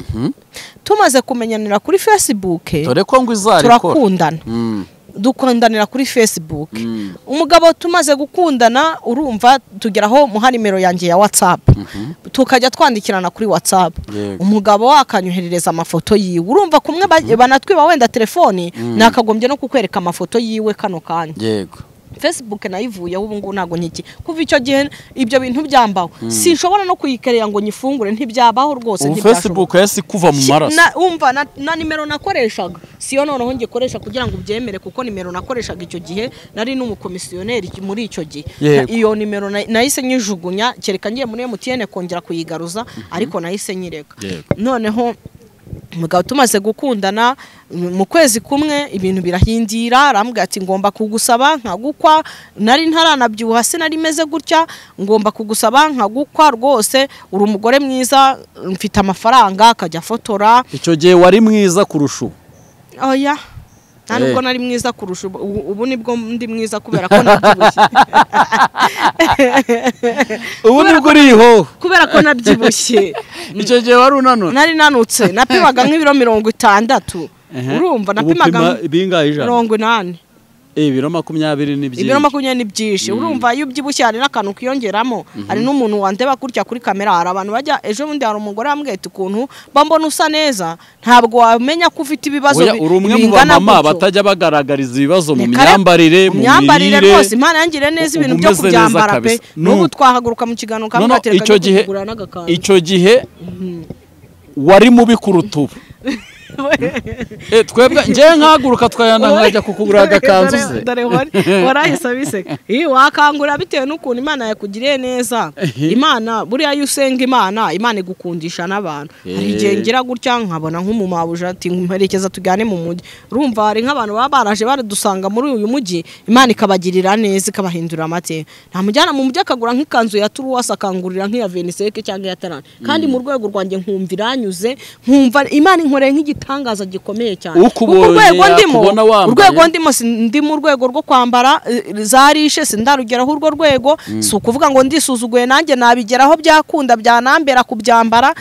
tumaze kumenyanira kuri Facebook dore ko ngo izarikora turakundana, dukundanira kuri Facebook. umugabo tumaze gukundana urumva tugeraho muha nimero yanjye ya WhatsApp, tukajya twandikirana kuri WhatsApp. umugabo akanyoherereza amafoto yiwe, urumva kumwe banatwiba wenda telefoni nakagombye no kukwereka amafoto yiwe kano kanya. yego Facebook nayivuyeho ubu ngubu ntago nkiki, kuva icyo gihe ibyo bintu byambaho sinshobora no kuyikerera ngo nyifungure, ntibyabaho rwose. Facebook yasi kuva mu maraso umva na nimero nakoreshaga siyo noneho ngikoresha kugira ngo ubyemere, kuko nimero nakoreshaga icyo gihe nari n'umukomisiyoneri muri icyo gihe. iyo nimero nahise nyijugunya, kereka ngiye muri MTN kongera kuyigaruza, ariko nahise nyireka. noneho umugabo tumaze gukundana mu kwezi kumwe ibintu birahindira, arambwira ati ngomba kugusaba nkagukwa, nari ntaranabyuha sinari meze gutya, ngomba kugusaba nkagukwa rwose, uri umugore mwiza, mfite amafaranga, akajya fotora. icyo gihe wari mwiza kurusha ubu? oya nta nubwo nari mwiza kurusha ubu nibwo ndi mwiza kubera ko nabyibushye. ubu nibwo uriho kubera ko nabyibushye. icyo gihe wari unanutse? nari nanutse, napimaga nk'ibiro 60. urumva napimaga bingahe ijana? 80. ibiro 20 ni byinshi. ibiro 20 ni byinshi. urumva iyo ubyibushye hari n'akantu kiyongeramo. hari n'umuntu wandeba kurya kuri kamera, hari abantu bajya ejo bundi hari umugore yambwiye ati ukuntu bambona usa neza, ntabwo wamenya ko ufite ibibazo bingana gutyo. batajya bagaragariza ibibazo mu myambarire, mu myambarire rwose. Imana yangire neza ibintu byo kubyambara pe. n'ubu twahaguruka mu kiganiro kamwatereka kugura n'agakanzu. icyo gihe wari mubi kurutuba. twebwe ngiye nkaguruka twayana nkajya kukugura agakanzu ze. dore warahise abiseka. wakangura bitewe n'ukuntu Imana yakugiriye neza. Imana buriya iyo usenga Imana igukundisha n'abantu. hari igihe ngira gutya nkabona nk'umumabuja ati mperekeza tujyane mu mujyi. urumva hari nk'abantu baba baraje baradusanga muri uyu mujyi, Imana ikabagirira neza ikabahindurira amateka. ntamujyana mu mujyi akagura nk'ikanzu ya Turuwasa akangurira nk'iya Veniseke cyangwa ya Tarani, kandi mu rwego rwanjye nkumva iranyuze, nkumva Imana inkoreye nk'igitangaza gikomeye cyane. urwego ndimo ndi mu rwego rwo kwambara zarishe, sindarugeraho urwo rwego. si ukuvuga ngo ndisuzuguye nanjye nabigeraho byakunda byanambera kubyambara.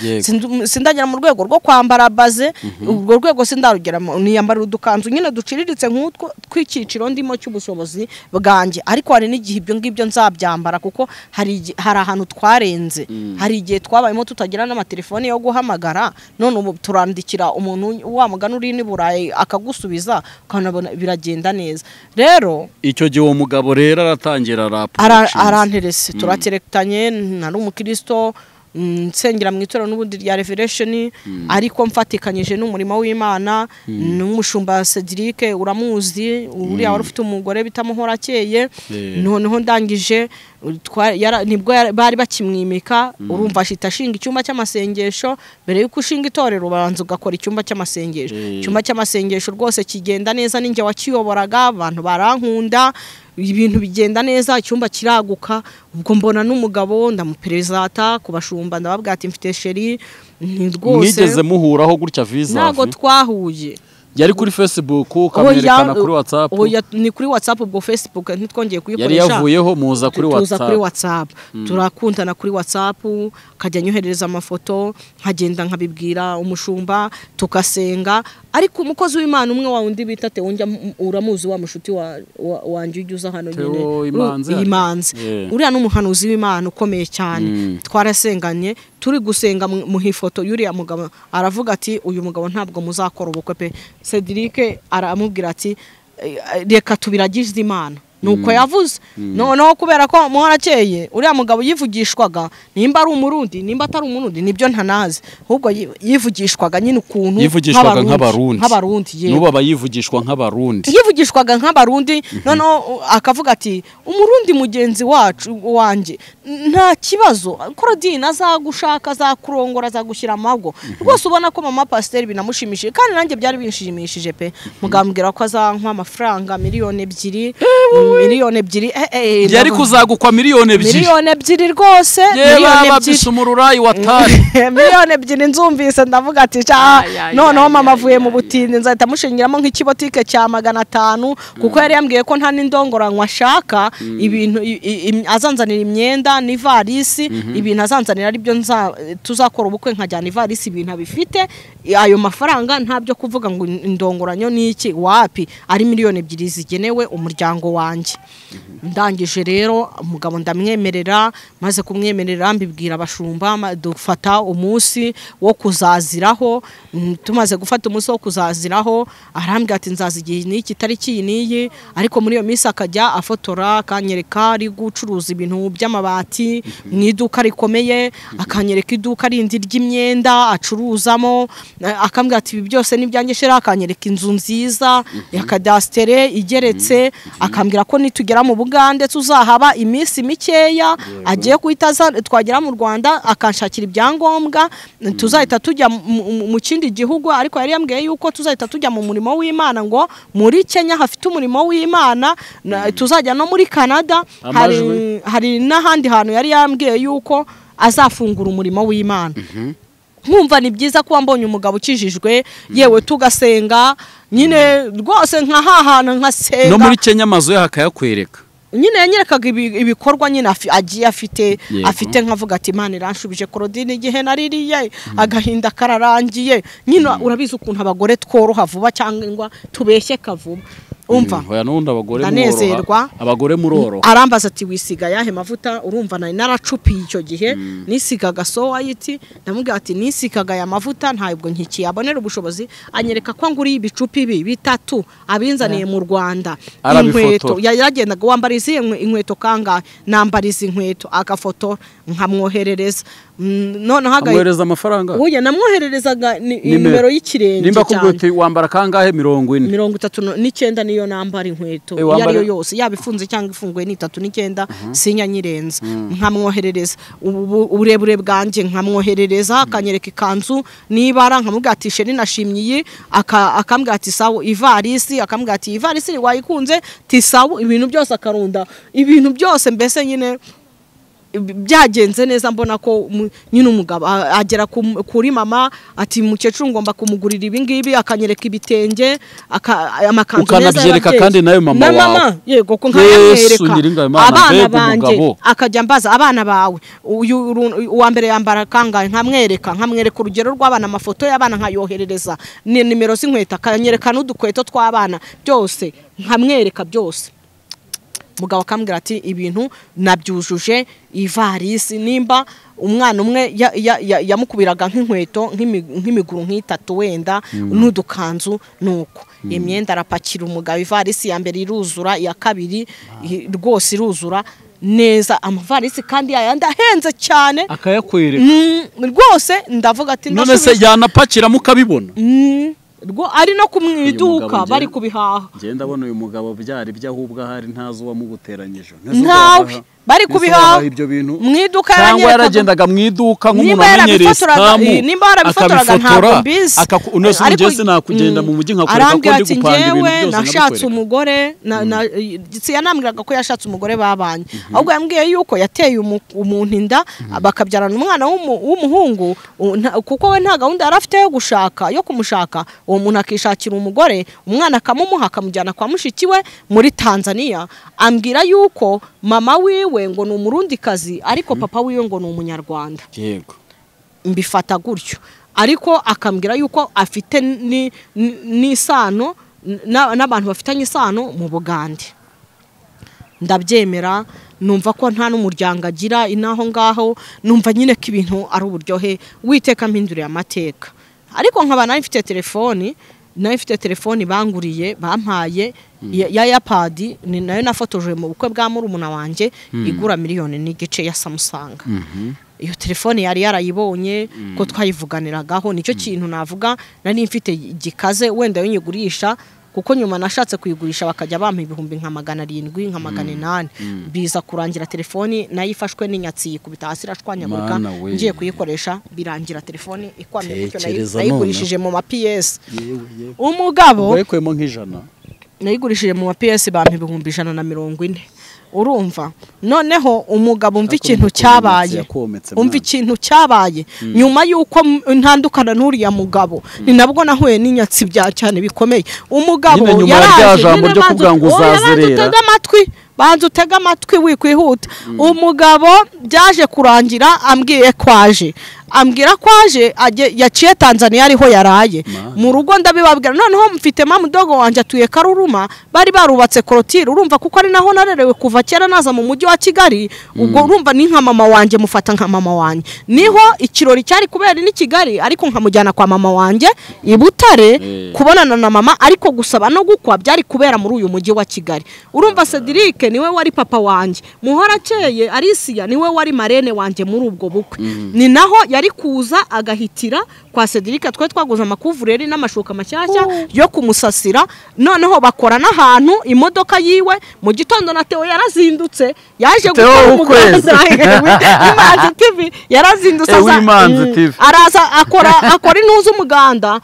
sindagera mu rwego rwo kwambara baze, urwo rwego sindarugeramo. niyambarira udukanzu nyine duciriritse nk'utwo tw'icyiciro ndimo cy'ubushobozi bwanjye, ariko hari n'igihe ibyo ngibyo nzabyambara kuko hari ahantu twarenze. hari igihe twabayemo tutagira n'amatelefone yo guhamagara, none ubu turandikira umuntu wa mugani uri ni Burayi akagusubiza, ukanabona biragenda neza. rero icyo gihe uwo mugabo rero aratangira aranterese, turaterekanye, nari umukristo nsengera mu itorero n'ubundi rya Revelation, ariko mfatikanyije n'umurimo w'Imana. n'umushumba Cedric uramuzi, uriya wari ufite umugore bitamuhora akeye. noneho ndangije nibwo bari bakimwimika. urumva ashinga icyumba cy'amasengesho. mbere yuko ushinga itorero ubanza ugakora icyumba cy'amasengesho. icyumba cy'amasengesho rwose kigenda neza, ninjye wakiyoboraga, abantu barankunda, ibintu bigenda neza, icyumba kiraguka. ubwo mbona n'umugabo ndamuperezata ku bashumba, ndababwira ati mfite sheri. rwose mwigeze muhuraho gutya visa? ntago twahuye. yari kuri Facebook ukamwerekana kuri WhatsApp. Oya ni kuri WhatsApp, ubwo Facebook ntitwongeye kuyikoresha. Yari yavuyeho muza kuri WhatsApp. Tuza kuri WhatsApp. Turakundana kuri WhatsApp, kajya nyohereza amafoto, nkagenda nkabibwira umushumba, tukasenga. Ariko umukozi w'Imana umwe wa undi bita Teonja, uramuzi wa mushuti wanje ujuza hano nyine Imanzi. Uriya n'umuhanuzi w'Imana ukomeye cyane. Twarasenganye, turi gusenga mu hifoto yuriya mugabo aravuga ati uyu mugabo ntabwo muzakora ubukwe pe. Cedric aramubwira ati reka tubiragize Imana. Nuko yavuze noneho kubera ko muharakeye uriya mugabo yivugishwaga nimba ari umurundi nimba atari umurundi nibyo ntanazi, ahubwo yivugishwaga nyine ukuntu yivugishwaga nk'abarundi nuba bayivugishwa nk'abarundi, yivugishwaga nk'abarundi. Noneho akavuga ati umurundi mugenzi wacu wanje nta kibazo, Claudine azagushaka azakurongora azagushyira amago rwose. Ubona ko mama pasteur binamushimishije kandi nanjye byari binshimishije pe. Mugambwira ko azankwa amafaranga miliyoni 2 yari kuzagukwa miliyoni 2 rwose. Miliyoni 2 umururayi watari miliyoni 2 nzumvise ndavuga ati noneho mama avuye mu butindi nzahita mushingiramo nk'ikibotike cya 500 kuko yari yambwiye ko nta n'indongoranywa ashaka, ibintu azanzanira imyenda n'ivarisi, ibintu azanzanira ari byo tuzakora ubukwe nkajyana ivarisi ibintu abifite. Ayo mafaranga ntabyo kuvuga ngo indongoranyo n'iki wapi, ari miliyoni 2 zigenewe umuryango wanjye. Ndangije rero umugabo ndamwemerera, maze kumwemerera mbibwira abashumba, dufata umunsi wo kuzaziraho. Tumaze gufata umunsi wo kuzaziraho arambwira ati nzazigiye n'iki tariki niyi, ariko muri iyo minsi akajya afotora akanyereka ari gucuruza ibintu by'amabati mu iduka rikomeye, akanyereka iduka rindi ry'imyenda acuruzamo, akambwira ati ibi byose n'ibyanjye shera, akanyereka inzu nziza ya kadastere igeretse, akambwira ko nitugera mu Bugande tuzahaba iminsi mikeya, agiye kuhita twagera mu Rwanda akanshakira ibyangombwa tuzahita tujya mu kindi gihugu. Ariko yari yambwiye yuko tuzahita tujya mu murimo w'Imana, ngo muri Kenya hafite umurimo w'Imana, tuzajya no muri Canada, hari n'ahandi hantu yari yambwiye yuko azafungura umurimo w'Imana. Nkumva ni byiza kuba mbonye umugabo ukijijwe, yewe tugasenga nyine rwose nka hahana nkasenga. No muri Kenya amazu yakayakwereka nyine yanyerekaga ibikorwa nyine agiye afite nkavuga ati Imana iranshubije Claudine igihe naririye agahinda kararangiye. Nyine urabizi ukuntu abagore tworoha vuba cyangwa tubeshye kavuba. Umva oya nundi abagore muroroha. Arambaza ati wisiga yahe mavuta, urumva nari naracupiye icyo gihe nisigaga Sowayiti. Ndamubwira ati nisikaga ya mavuta ntabwo nkikiyabonera ubushobozi. Anyereka ko nguri ibicupi 3 abinzaniye mu Rwanda. Inkweto yagendaga wambariza inkweto kangahe, nambariza inkweto agafoto nkamwoherereza. None amwohereza amafaranga. Uye namwohererezaga nimero y'ikirenge. Nimba kubwete wambara kangahe 39 niyo nambara inkweto yari yose yabifunze cyangwa ifunguye ni 39 sinya nyirenza. Nkamwoherereza uburebure bwanje, nkamwoherereza akanyereka ikanzu nibara, nkamubwira ati sheri nashimyiye, akambwira ati sawa ivarisi, akambwira ati ivarisi wayikunze tisawa, ibintu byose akarunda ibintu byose, mbese nyine byagenze neza. Mbona ko nyine umugabo agera kuri mama ati mukecuru ngomba kumugurira ibi ngibi, akanyereka ibitenge amakanzu neza ukanabyereka kandi nayo mama wawe. Yego ko nkayamwereka abana banje, akajya mbaza abana bawe uyu uwa mbere yambara kangahe, nkamwereka urugero rw'abana, amafoto y'abana nkayoherereza, nimero z'inkweto akanyereka n'udukweto tw'abana byose nkamwereka byose. Mugabo akambwira ati ibintu nabyujuje ivarisi. Nimba umwana umwe yamukubiraga nk'inkweto nk'imiguru nk'itatu wenda n'udukanzu nuko imyenda arapakira umugabo. Ivarisi ya mbere iruzura, iya kabiri rwose iruzura neza, amavarisi kandi yayandi ahenze cyane akayakwereka rwose. Ndavuga ati none se yanapakira mukabibona ari no kumwiduka bari kubihaha. Ngenda ndabona uyu mugabo byari byahubwa hari ntazo wamuguteranyije. bari kubiha ibyo bintu mu iduka cyangwa yaragendaga mu iduka nk'umuntu amenyereye sikamu nimba yarabifotoraga ntabwo mbizi unese ngeze nakugenda mu mujyi nkakwereka ko ndi gupanga ibintu byose nashatse umugore yanambwiraga ko yashatse umugore babanye ahubwo yambwiye yuko yateye umuntu inda bakabyarana umwana w'umuhungu kuko we nta gahunda yari afite yo kumushaka uwo muntu akishakira umugore umwana akamumuha akamujyana kwa mushiki we muri Tanzania ambwira yuko mama wiwe ngo ni umurundikazi ariko papa wiwe ngo ni umunyarwanda. Yego mbifata gutyo ariko akambwira yuko afite n'isano n'abantu bafitanye isano mu Bugande. Ndabyemera numva ko nta n'umuryango agira inaho ngaho numva nyine ko ibintu ari uburyohe witeka mpinduriye amateka ariko nkaba nari mfite telefoni banguriye bampaye ya iPad ni nayo nafotoje mu bukwe bwa murumuna wanjye igura miliyoni n'igice ya Samsung. Iyo telefoni yari yarayibonye ko twayivuganiragaho nicyo kintu navuga nari mfite gikaze wenda yonyigurisha kuko nyuma nashatse kuyigurisha bakajya bampa ibihumbi nka 700 nka 800 biza kurangira telefoni nayifashwe n'inyatsi kubita hasi rashwanyagurika ngiye kuyikoresha birangira telefoni ikwamye kuko nayigurishije mu ma PS. Umugabo wekwemo nk'ijana nayigurishije mu ma PS bampa ibihumbi 140. Urumva noneho umugabo umva ikintu cyabaye nyuma yuko ntandukana n'uriya mugabo ni nabwo nahuye n'inyatsi bya cyane bikomeye. Umugabo yaraje ryo kuvuga ngo uzazerera banza utega amatwi wikwihuta. Umugabo byaje kurangira ambwira kwaje yaciye Tanzania ariho yaraye mu rugo ndabibabwira noneho mfite mamudogo wanje atuye Karuruma bari barubatse korotire urumva kuko ari naho narerewe kuva kera naza mu mujyi wa Kigali ubwo urumva ni nka mama wanje mufata nka mama wanje niho ikirori cyari kubera ni Kigali ariko nkamujyana kwa mama wanje i Butare kubonana na mama ariko gusaba no gukwa byari kubera muri uyu mujyi wa Kigali. Urumva Cedric niwe wari papa wanje Muhorakeye Alicia niwe wari marene wanje muri ubwo bukwe ni naho yari kuza agahitira kwa Cedric twe twaguze amakuvureri n'amashuka mashyashya yo kumusasira noneho bakora n'ahantu imodoka yiwe mu gitondo na Theo yarazindutse yaje gukora umuganda Imanzi TV yarazindutse araza akora intuza umuganda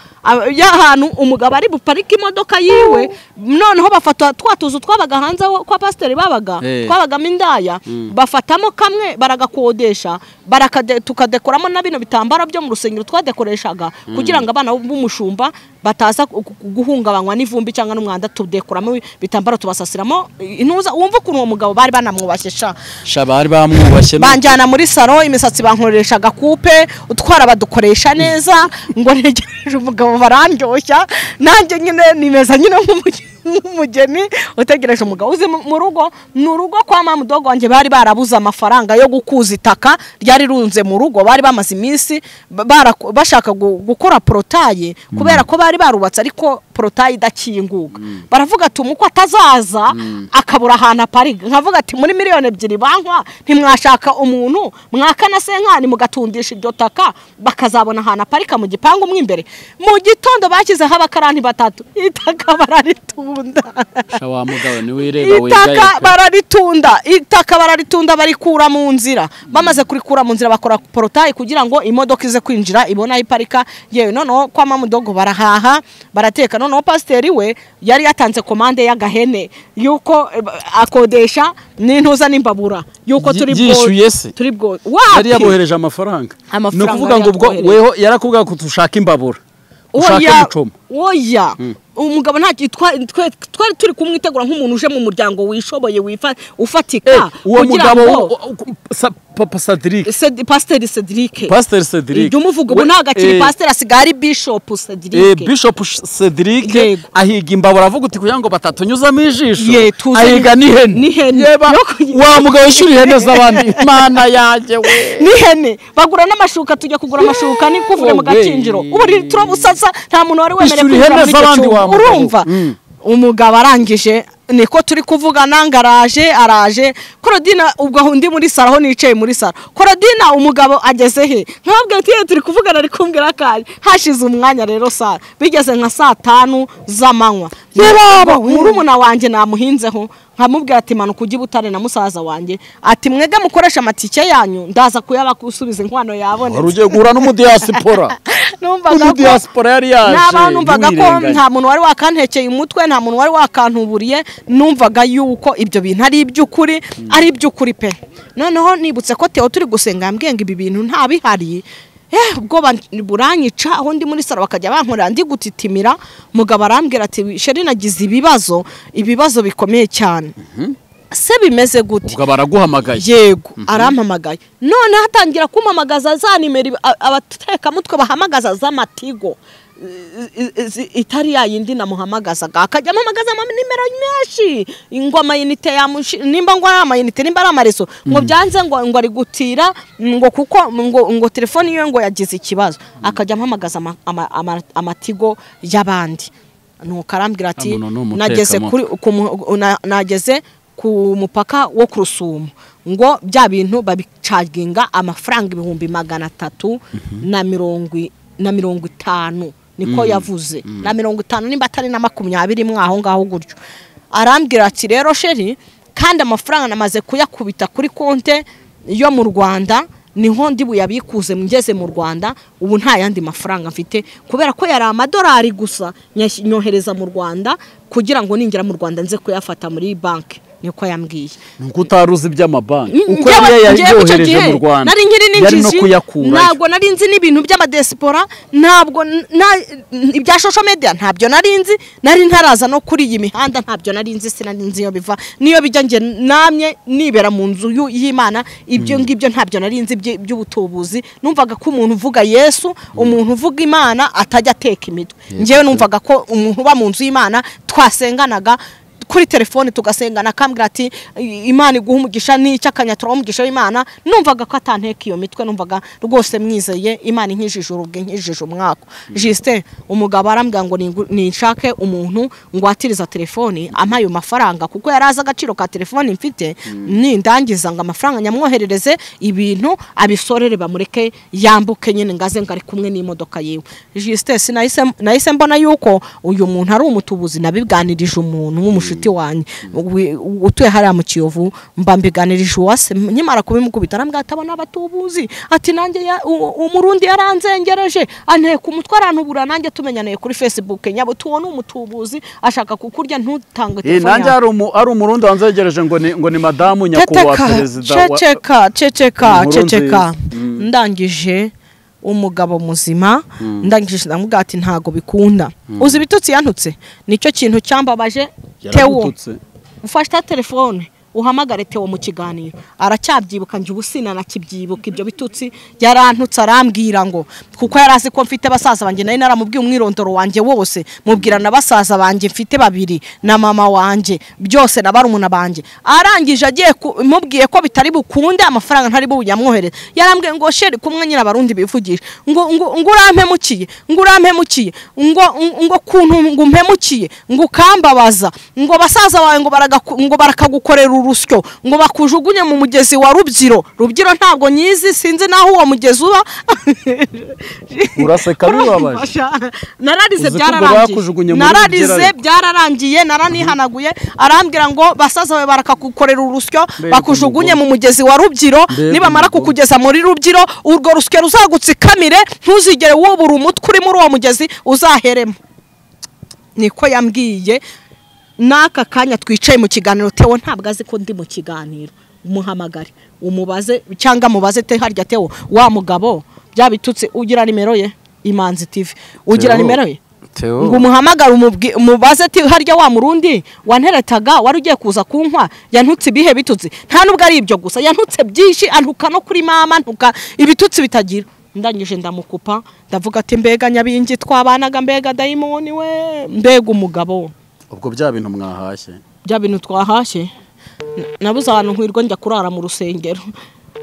y'ahantu umugabo ari buparika imodoka yiwe noneho bafata twatuzu twabaga hanze kwa pasteur babaga twabagamo indaya bafatamo kamwe baragakodesha tukadekoramo na bino bitambara byo mu rusengero twadekoreshaga kugira ngo abana b'umushumba bataza guhungabanywa n'ivumbi cyangwa n'umwanda tudekoramo bitambara tubasasiramo intuza wumva ukuntu uwo mugabo bari banamwubashye bari bamwubashye banjyana muri salon imisatsi bankoreshaga coupe utwara badukoresha neza ngo negereje umugabo barandyoshya nanjye nyine nimeza nyine nk'umugeni utegereje umugabo uzi mu rugo n'urugo kwa mamudogo wanjye bari barabuze amafaranga yo gukuza itaka ryari runze mu rugo bari bamaze iminsi bashaka gukora porotaye kubera ko bari barubatse ariko porotaye idakinguka baravuga ati umuko atazaza akabura ahantu apariga nkavuga ati muri miliyoni 2 bankwa ntimwashaka umuntu mwakana senkani mugatundisha iryo taka bakazabona ahantu aparika mu gipangu mwimbere mu gitondo bakizeho abakarani 3 itaka bararitunda shawa mugabo ni wireba itaka bararitunda barikura mu nzira bamaze kurikura mu nzira bakora porotaye kugira ngo imodoka ize kwinjira ibona iparika yewe noneho kwa mamudogo barahaha barateka noneho pasiteri we yari yatanze komande y'agahene yuko akodesha n'intuza n'imbabura yuko turi bwo yari yabohereje amafaranga no kuvuga ngo ubwo weho yarakubwira ko tushaka imbabura oya umugabo nta twari turi kumwitegura nk'umuntu uje mu muryango wishoboye ufatika uwo mugabo papa Cedric pasteur Cedric ibyo muvuga ubu nta gakiri pasteur asigari bishop Cedric ahiga imbabura avuga uti kugira ngo batatunyuzamo ijisho ahiga n'ihene wa mugabo ishuri ihene z'abandi mana yaje we n'ihene bagura n'amashuka tujya kugura amashuka ni kuvuga mu gakinjiro ubu turabusasa nta muntu wari wemereye kujya urumva umugabo arangije niko turi kuvuga nangaraje araje Korodina ubwo ndi muri saro ho nicaye muri saro Korodina umugabo ageze he nkabwe tiye turi kuvugana ari kumbwira kaje hashize umwanya rero sara bigeze nka 5 z'amanywa Yebaba murumuna wanjye namuhinzeho nkamubwira ati manuka ujye Butare na musaza wanjye ati mwege mukoresha amatike yanyu ndaza kuyabakusubiza inkwano yabonetse. Wari ugiye guhura n'umudiaspora. Umudiaspora yari yaje. Naba numvaga ko nta muntu wari wakantekeye umutwe, nta muntu wari wakantuburiye, numvaga yuko ibyo bintu ari iby'ukuri, ari iby'ukuri pe. Noneho nibutse ko Theo turi gusenga yambwiye ngo ibi bintu nta bihari. Ubwo buranyica aho ndi muri saro bakajya bankorera ndi gutitimira, mugabo arambwira ati sheri nagize ibibazo bikomeye cyane. Se bimeze gute? Ubwo baraguhamagaye. Yego arampamagaye. None hatangira kumpamagaza za nimero abateka mutwe bahamagaza z'amatigo itari yayindi namuhamagazaga akajya amamagaza nimero menshi ingoma yinite nimba ngo ari amayinite nimba ari amareso ngo byanze ngo ari gutira ngo kuko ngo telefone yo ngo yagize ikibazo akajya amamagaza amatigo y'abandi. Nuko arambwira ati nageze ku mupaka wo ku Rusumo ngo bya bintu babicaginga amafaranga 350 niko yavuze na 50 nimba atari na 20 mwaho ngaho gutyo. Arambwira ati rero sheri kandi amafaranga namaze kuyakubita kuri konte yo mu Rwanda niho ndi buyabikuze ngeze mu Rwanda ubu nta yandi mafaranga mfite kubera ko yari amadolari gusa nyohereza mu Rwanda kugira ngo ningira mu Rwanda nze kuyafata muri banki. Niko yambwiye nuko utaruzi by'amabanki uko yohereje mu Rwanda nari nkiri n'injiji ntabwo nari nzi n'ibintu by'amadiaspora ntabwo ibya social media ntabyo nari nzi nari ntaraza no kuri iyi mihanda ntabyo nari nzi sinari nzi yo biva niyo bijya nge namye nibera mu nzu y'Imana ibyo ngibyo ntabyo nari nzi by'ubutubuzi numvaga ko umuntu uvuga Yesu umuntu uvuga Imana atajya ateka imitwe ngewe numvaga ko umuntu uba mu nzu y'Imana twasenganaga kuri telefone tugasengana kambwira ati Imana iguha umugisha n'icyo akanyatura umugisha w'Imana numvaga ko atanteka iyo mitwe numvaga rwose mwizeye Imana inkijije urubwe nkijije umwako. Justin umugabo arambwira ngo ninshake umuntu ngo atiriza telefone amaye amafaranga kuko yaraza agaciro ka telefone mfite nindangiza ngo amafaranga nyamwoherereze ibintu abisorere bamureke yambuke nyine ngaze ngari kumwe n'imodoka yewe. Justin sinahise mbona yuko uyu muntu ari umutubuzi nabiganirije umuntu nk'umushiti wanjye utuye hariya mu Kiyovu mbambiganirije uwase nyimara kubimukubita arambwira atabona abatubuzi ati nanjye umurundi yaranzengereje anteka umutwarantubura nanjye tumenyaniye kuri Facebook nyabo tubona umutubuzi ashaka kukurya ntutange telefone nanjye ari umurundi wanzengereje ngo ni madamu nyakubahwa perezida ceceka ndangije umugabo muzima ndangije ndamubwira ati ntago bikunda uzi ibitutsi yantutse nicyo kintu cyambabaje. Theo ufashe telefone uhamagare Theo mu kiganiro aracyabyibuka nje ubusina nakibyibuka ibyo bitutsi yarantutse arambwira ngo kuko yarazi ko mfite basaza banjye nari naramubwiye umwirondoro wanjye wose mubwira na basaza banjye mfite babiri na mama wanjye byose na barumuna banjye arangije agiye mubwiye ko bitari bukunde amafaranga ntari buyamwohereze yarambwiye ngo sheri kumwe nyina barundi bivugisha ngo urampemukiye ngo kuntu ngo mpemukiye ngo kambabaza ngo basaza bawe ngo barakagukorera urusyo ngo bakujugunye mu mugezi wa Rubyiro ntabwo nyizi sinzi naho uwo mugezi uba. Uraseka bibabaje. Nararize byararangiye naranihanaguye arambwira ngo basaza bawe barakagukorera urusyo bakujugunye mu mugezi wa Rubyiro nibamara kukugeza muri Rubyiro urwo rusyo ruzagutsikamire ntuzigere wubura umutwe uri muri uwo mugezi uzaheremo. Niko yambwiye. Naka kanya twicaye mu kiganiro Theo ntabwo azi ko ndi mu kiganiro umuhamagare umubaze cyangwa mubaze te harya Theo wa mugabo byabitutse ugira nimero ye Imanzi TV ugira nimero ye ngo umuhamagare umubaze ati harya wa murundi wanteretaga wari ugiye kuza kunkwa yantutse bihe bitutse nta nubwo ari ibyo gusa yantutse byinshi antuka no kuri mama ntuka ibitutsi bitagira. Ndangije ndamukupa ndavuga ati mbega nyabingi twabanaga mbega dayimoni we mbega umugabo. Ubwo bya bintu mwahashye bya bintu twahashye nabuze abantu nkwirwa njya kurara mu rusengero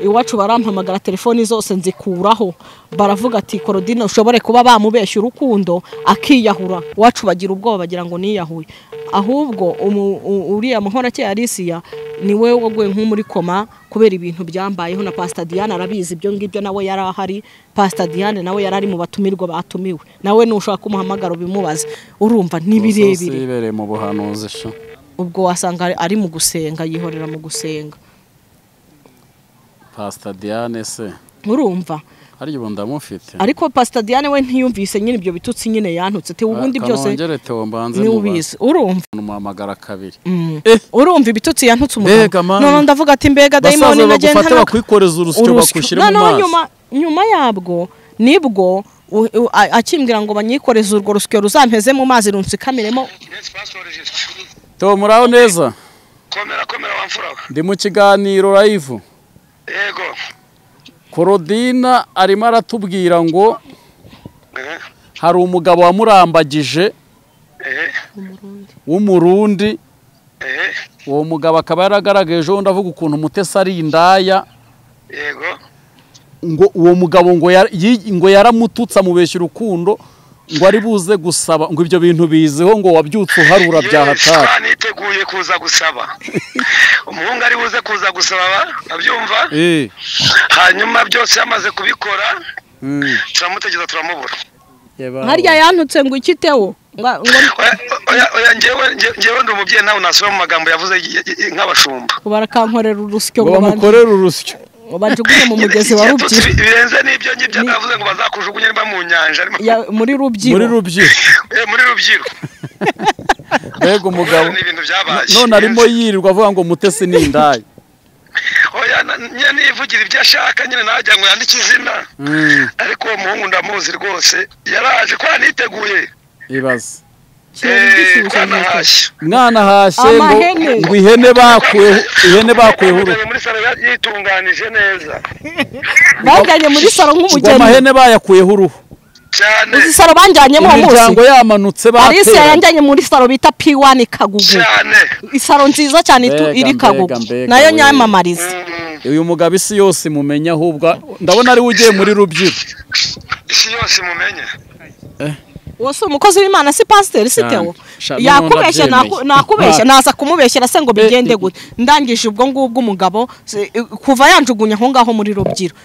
iwacu barampamagara telefoni zose nzikuraho baravuga ati Korodine ushobore kuba bamubeshya urukundo akiyahura iwacu bagira ubwoba bagira ngo niyahuye ahubwo uriya Muhorakeye Alicia niwe wagwe nko muri koma kubera ibintu byambayeho na Pastor Diane arabizi ibyo ngibyo nawe yari ahari Pastor Diane nawe yarari mu batumirwa batumiwe nawe nushaka kumuhamagara bimubaza urumva nibirebire ibere mu buhanuzi sho ubwo wasanga ari mu gusenga yihorera mu gusenga Pastor Diane se urumva ari bo ndamufite ariko Pastor Diane we ntiyumvise nyine ibyo bitutsi nyine yantutse te ubundi byose ni ubizi urumva umuhamagara kabiri urumva ibitutsi yantutse umugabo none ndavuga ati mbega daimoni nagenda gufata bakwikoreza urusyo bakushira mu mazi nyuma yabwo nibwo akimbwira ngo banyikoreze urwo rusyo ruzampeze mu mazi runtsikamiremo to muraho neza komera wamfuraga ndi mu kiganiro live yego Korodine arimo aratubwira ngo hari umugabo wamurambagije w'umurundi uwo mugabo akaba yaragaragaje undi avuga ukuntu Mutesi ari indaya yego ngo uwo mugabo ngo yaramututsa mubeshya urukundo ngo ari buze gusaba ngo ibyo bintu bizeho ngo wabyutse uharura byahatari niteguye kuza gusaba umuhungu ari buze kuza gusaba abyumva hanyuma byose yamaze kubikora turamutegeza turamubura harya yantutse ngo ikiteho ngewe ndi umubyeyi nawe nasubira mu magambo yavuze nk'abashumba barakankorera urusyo ngo bamukorere urusyo bajugunye mu mugezi wa Rubyiro birenze n'ibyo ngibyo navuze ngo bazakujugunye niba mu nyanja muri Rubyiro muri Rubyiro mbega umugabo none arimo yirirwa avuga ngo Mutesi ni indaya oya nyine nivugira ibyo ashaka nyine najya ngo yandike izina ariko uwo muhungu ndamuzi rwose yaraje ko aniteguye ibaze mwana hashye ngo ihene bakuyeho muri salo yitunganije neza bajyanye muri salo nk'umugeni amahene bayakuyeho uruhu cyane uzi salo banjyanyemo uwo munsi imiryango yamanutse batera Alicia yanjyanye muri salo bita P1 Kagugu cyane isalo nziza cyane iri Kagugu nayo nyamamariza uyu mugabo isi yose mumenya ahubwo ndabona ari ugiye muri Rubyiro isi yose mumenye wose umukozi w'Imana si pastor si Theo yakubeshya nakubeshya naza kumubeshyera se ngo bigende gute ndangije ubwo ngubwo umugabo kuva yanjugunya aho ngaho muri Rubyiro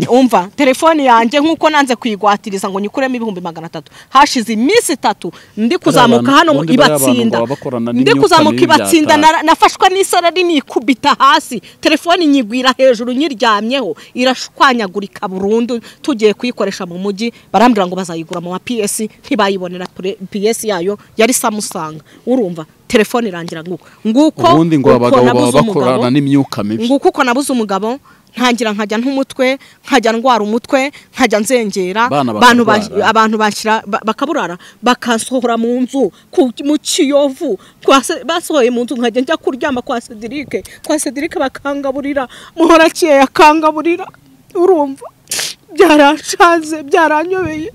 umva telefone yanjye nkuko nanze kwigwatiriza ngo nyikuremo 300 hashize iminsi 3 ndi kuzamuka hano ibatsinda ndi kuzamuka ibatsinda nafashwa n'isarari nikubita hasi telefone nyigwira hejuru nyiryamyeho irashwanyagurika burundu tugiye kuyikoresha mu muji barambira ngo bazayigura mu PS ntibayibonera PS yayo yari Samsung urumva telefone irangira nguko ubundi ngo abagabo bakorana n'imyuka mibi nguko uko nabuze umugabo ntangira nkajya ntumutwe nkajya ndwara umutwe nkajya nzengera abantu bashyira bakaburara bakasohora mu nzu mu Kiyovu basohoye mu nzu nkajya njya kuryama kwa Cedric bakangaburira Muhorakeye akangaburira urumva byarashaze byaranyobeye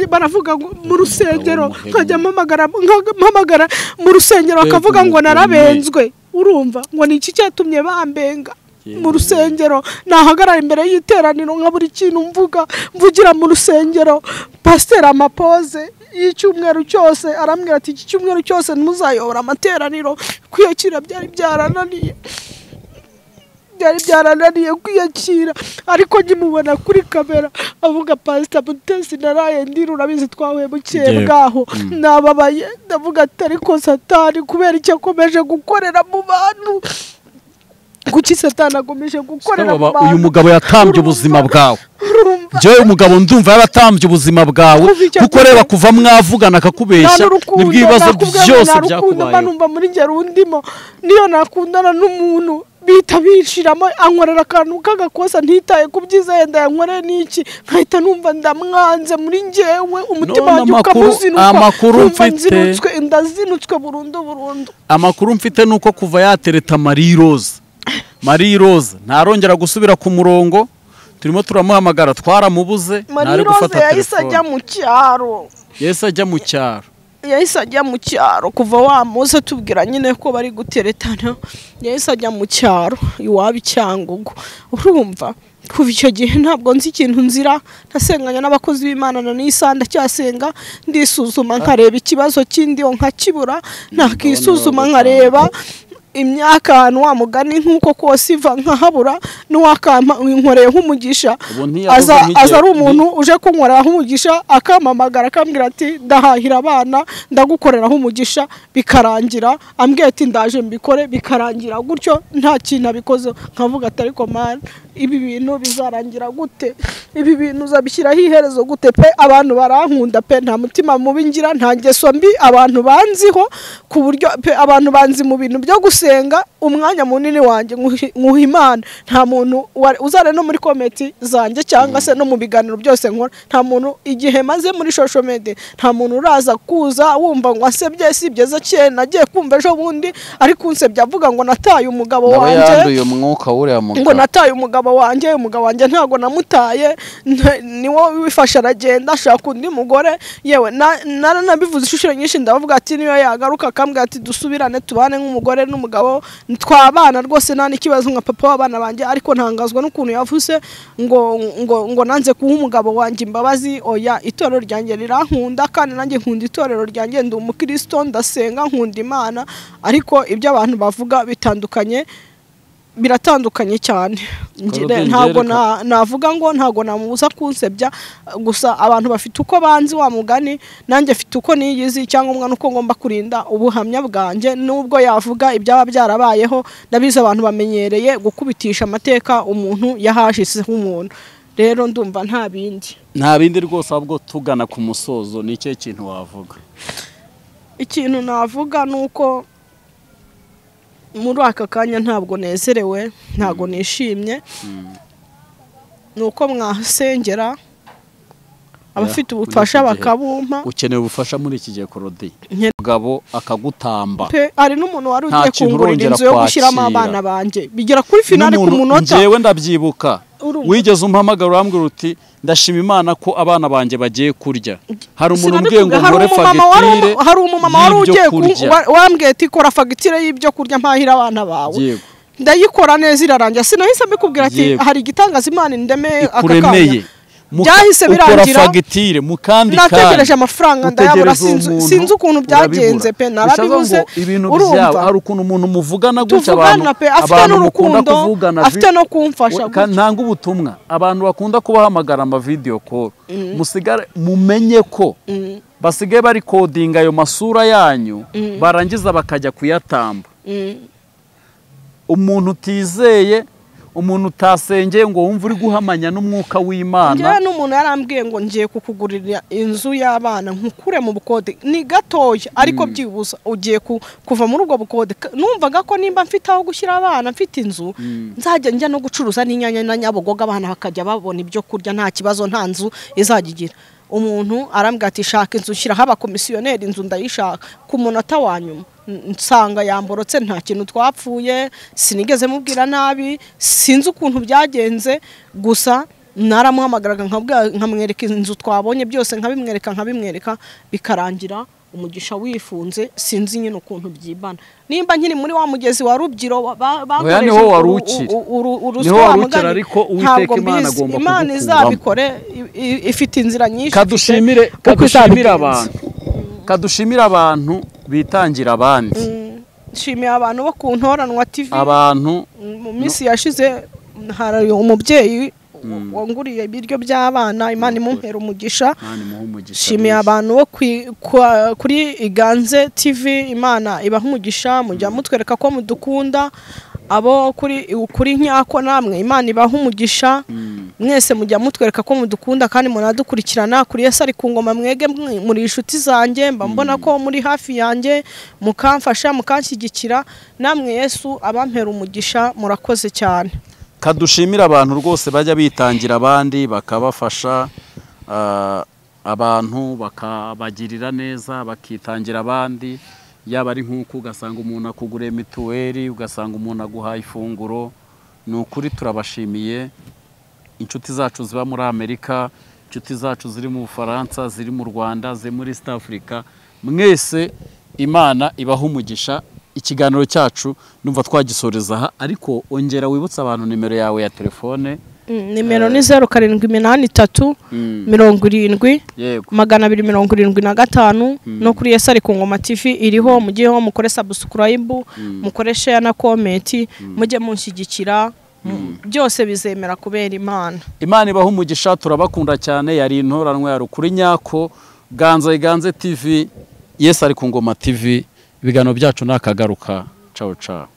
baravuga ngo mu rusengero nkajya mpamagara mu rusengero bakavuga ngo narabenzwe urumva ngo ni iki cyatumye bambenga mu rusengero nahagarara imbere y'iteraniro nka buri kintu mvugira mu rusengero Pastor Amapoze y'icyumweru cyose arambwira ati iki cyumweru cyose ntuzayobora amateraniro kwiyakira byari byarananiye kwiyakira ariko nkimubona kuri kamera avuga Pastor Mutesi naraye ndira urabizi twahuye mu cyebwaho nababaye ndavuga ati ariko Satani kubera icyo akomeje gukorera mu bantu kuki Satani agomeje gukorera mu bantu uyu mugabo yatambye ubuzima bwawe jewe umugabo ndumva yaratambye ubuzima bwawe kuko reba kuva mwavugana akakubeshya nibwibazo byose byakubaye numva muri ngero undimo niyo nakundana n'umuntu bita bishiramo ankorera akantu kagakosa ntitaye kubyiza yenda yankoreye n'iki nkahita numva ndamwanze muri ngewe umutima wanjye ukamuzinuka amakuru mfite ndazinutswe burundu amakuru mfite nuko kuva yatereta Marie Rose ntarongera gusubira ku murongo turimo turamuhamagara twaramubuze ntari gufata telefone yahise ajya mu cyaro yahise ajya mu cyaro kuva wamuza tubwira nyine ko bari guteretana yahise ajya mu cyaro iwabo Cyangugu urumva kuva icyo gihe ntabwo nzi ikintu nzira ntasenganya n'abakozi b'Imana na n'isanda cyasenga ndisuzuma nkareba ikibazo kindi nkakibura nakisuzuma nkareba imyaka ahantu wa mugani nk'uko kose iva nkahabura n'uwakampa inkoreye nk'umugisha aza ari umuntu uje kunkoreraho umugisha akampamagara akambwira ati ndahahira abana ndagukoreraho umugisha bikarangira ambwiye ati ndaje mbikore bikarangira gutyo nta kintu abikoze nkavuga ati ariko man ibi bintu bizarangira gute ibi bintu uzabishyiraho iherezo gute pe abantu barankunda pe nta mutima mubi ngira nta ngeso mbi abantu banziho ku buryo pe abantu banzi mu bintu byo gusenga umwanya munini wanjye nkuha Imana nta muntu uzare no muri komenti zanjye cyangwa se no mu biganiro byose nkora nta muntu igihe maze muri social media nta muntu uraza kuza wumva ngo asebye sibyeze cyane nagiye kumva ejo bundi ariko unsebye avuga ngo nataye umugabo wanjye ngo nataye umugabo wanjye ntago namutaye ni wowe wifasha aragenda ashaka undi mugore yewe naranabivuze ishusho nyinshi ndavuga ati niyo yagaruka akambwira ati dusubirane tubane nk'umugore n'umugabo twabana rwose nta n'ikibazo nka papa w'abana banjye ariko ntangazwa n'ukuntu yavuze ngo nanze kuha umugabo wanjye imbabazi oya itorero ryanjye rirankunda kandi nanjye nkunda itorero ryanjye ndi umukristo ndasenga nkunda Imana ariko ibyo abantu bavuga biratandukanye cyane ntabwo navuga ngo ntabwo namubuza kunsebya gusa abantu bafite uko banzi wa mugani nanjye afite uko niyizi cyangwa nuko ngomba kurinda ubuhamya bwanjye nubwo yavuga ibyaba byarabayeho ndabizi abantu bamenyereye gukubitisha amateka umuntu yahashiseho umuntu rero ndumva nta bindi rwose ahubwo tugana ku musozo ni cyo kintu wavuga ikintu navuga nuko muri aka kanya ntabwo nezerewe ntabwo nishimye nuko mwasengera abafite ubufasha bakabumpa ukeneye ubufasha muri iki gihe Korodi umugabo akagutamba hari n'umuntu wari ugiye kungurira inzu yo gushyiramo abana banjye bigera kuri finale ku munota njyewe ndabyibuka wigeze umpamagara urambwira uti ndashima Imana ko abana banjye bagiye kurya hari umuntu umbwiye ngo nkore fagitire hari umumama wari ugiye wambwiye ati kora fagitire y'ibyo kurya mpahira abana bawe ndayikora neza irarangira sinahise mbikubwira ati hari igitangaza Imana indeme akakanya byahise birangira fagitire mukandi nategereje amafaranga ndayabura sinzi ukuntu byagenze pe narabibuze urumva hari ukuntu umuntu muvugana gutya abantu mukunda kuvugana afite no kumfasha ntanga ubutumwa abantu bakunda kubahamagara ama video call musigare mumenye ko basigaye bari codinga ayo masura yanyu barangiza bakajya kuyatamba umuntu utizeye umuntu utasengeye ngo wumve uri guhamanya n'umwuka w'Imana njye n'umuntu yarambwiye ngo ngiye kukugurira inzu y'abana nkukure mu bukode ni gatoya ariko byibuza ugiye kuva muri ubwo bukode numvaga ko nimba mfite aho gushyira abana mfite inzu nzajya njya no gucuruza n'inyanya na Nyabugogo abana bakajya babona ibyo kurya nta kibazo nta nzu izagigira umuntu arambwira ati shaka inzu shyiraho abakomisiyoneri inzu ndayishaka ku munota wa nyuma nsanga yamborotse nta kintu twapfuye sinigeze mubwira nabi sinzi ukuntu byagenze gusa naramuhamagaraga nkamwereka inzu twabonye byose nkabimwereka bikarangira umugisha wifunze sinzi nyine ukuntu byibana nimba nkiri muri wa mugezi wa Rubyiro bakoresha niho warukira ariko Uwiteka Imana agomba Imana izabikore ifite inzira nyinshi kadushimira abantu bitangira abandi nshimiye abantu bo ku Ntoranwa TV abantu mu minsi yashize hari umubyeyi wanguriye ibiryo by'abana Imana imumpera umugisha nshimiye abantu bo kuri Iganze TV Imana ibaha umugisha mujya mutwereka ko mudukunda abo kuri Nyako namwe Imana ibaha umugisha mwese mujya mutwereka ko mudukunda kandi munadukurikirana kuri Yesu ari ku ngoma mwege muri inshuti zanjye mbona ko muri hafi yanjye mukamfasha mukanshyigikira namwe Yesu abampera umugisha murakoze cyane kadushimira abantu rwose bajya bitangira abandi bakabafasha abantu bakabagirira neza bakitangira abandi yaba ari nk'uko ugasanga umuntu akuguriye mituweli ugasanga umuntu aguhaye ifunguro ni ukuri turabashimiye inshuti zacu ziba muri Amerika inshuti zacu ziri mu Bufaransa, ziri mu Rwanda, ziri muri East Africa, mwese Imana ibaha umugisha. Ikiganiro cyacu numva twagisoreza aha, ariko ongera wibutsa abantu nimero yawe ya telefone. Nimero ni 0783 70 275 no kuri Yesu ari ku Ngoma TV iriho, mugiyeho mukore subscribe, mukore share na comment, mujye munshyigikira, byose bizemera kubera Imana. Imana ibaha umugisha, turabakunda cyane. Yari intoranwa ya Rukuri Nyako, Ganza Iganze TV, Yesu ari ku Ngoma TV. Ibiganiro byacu nakagaruka. Ciao ciao.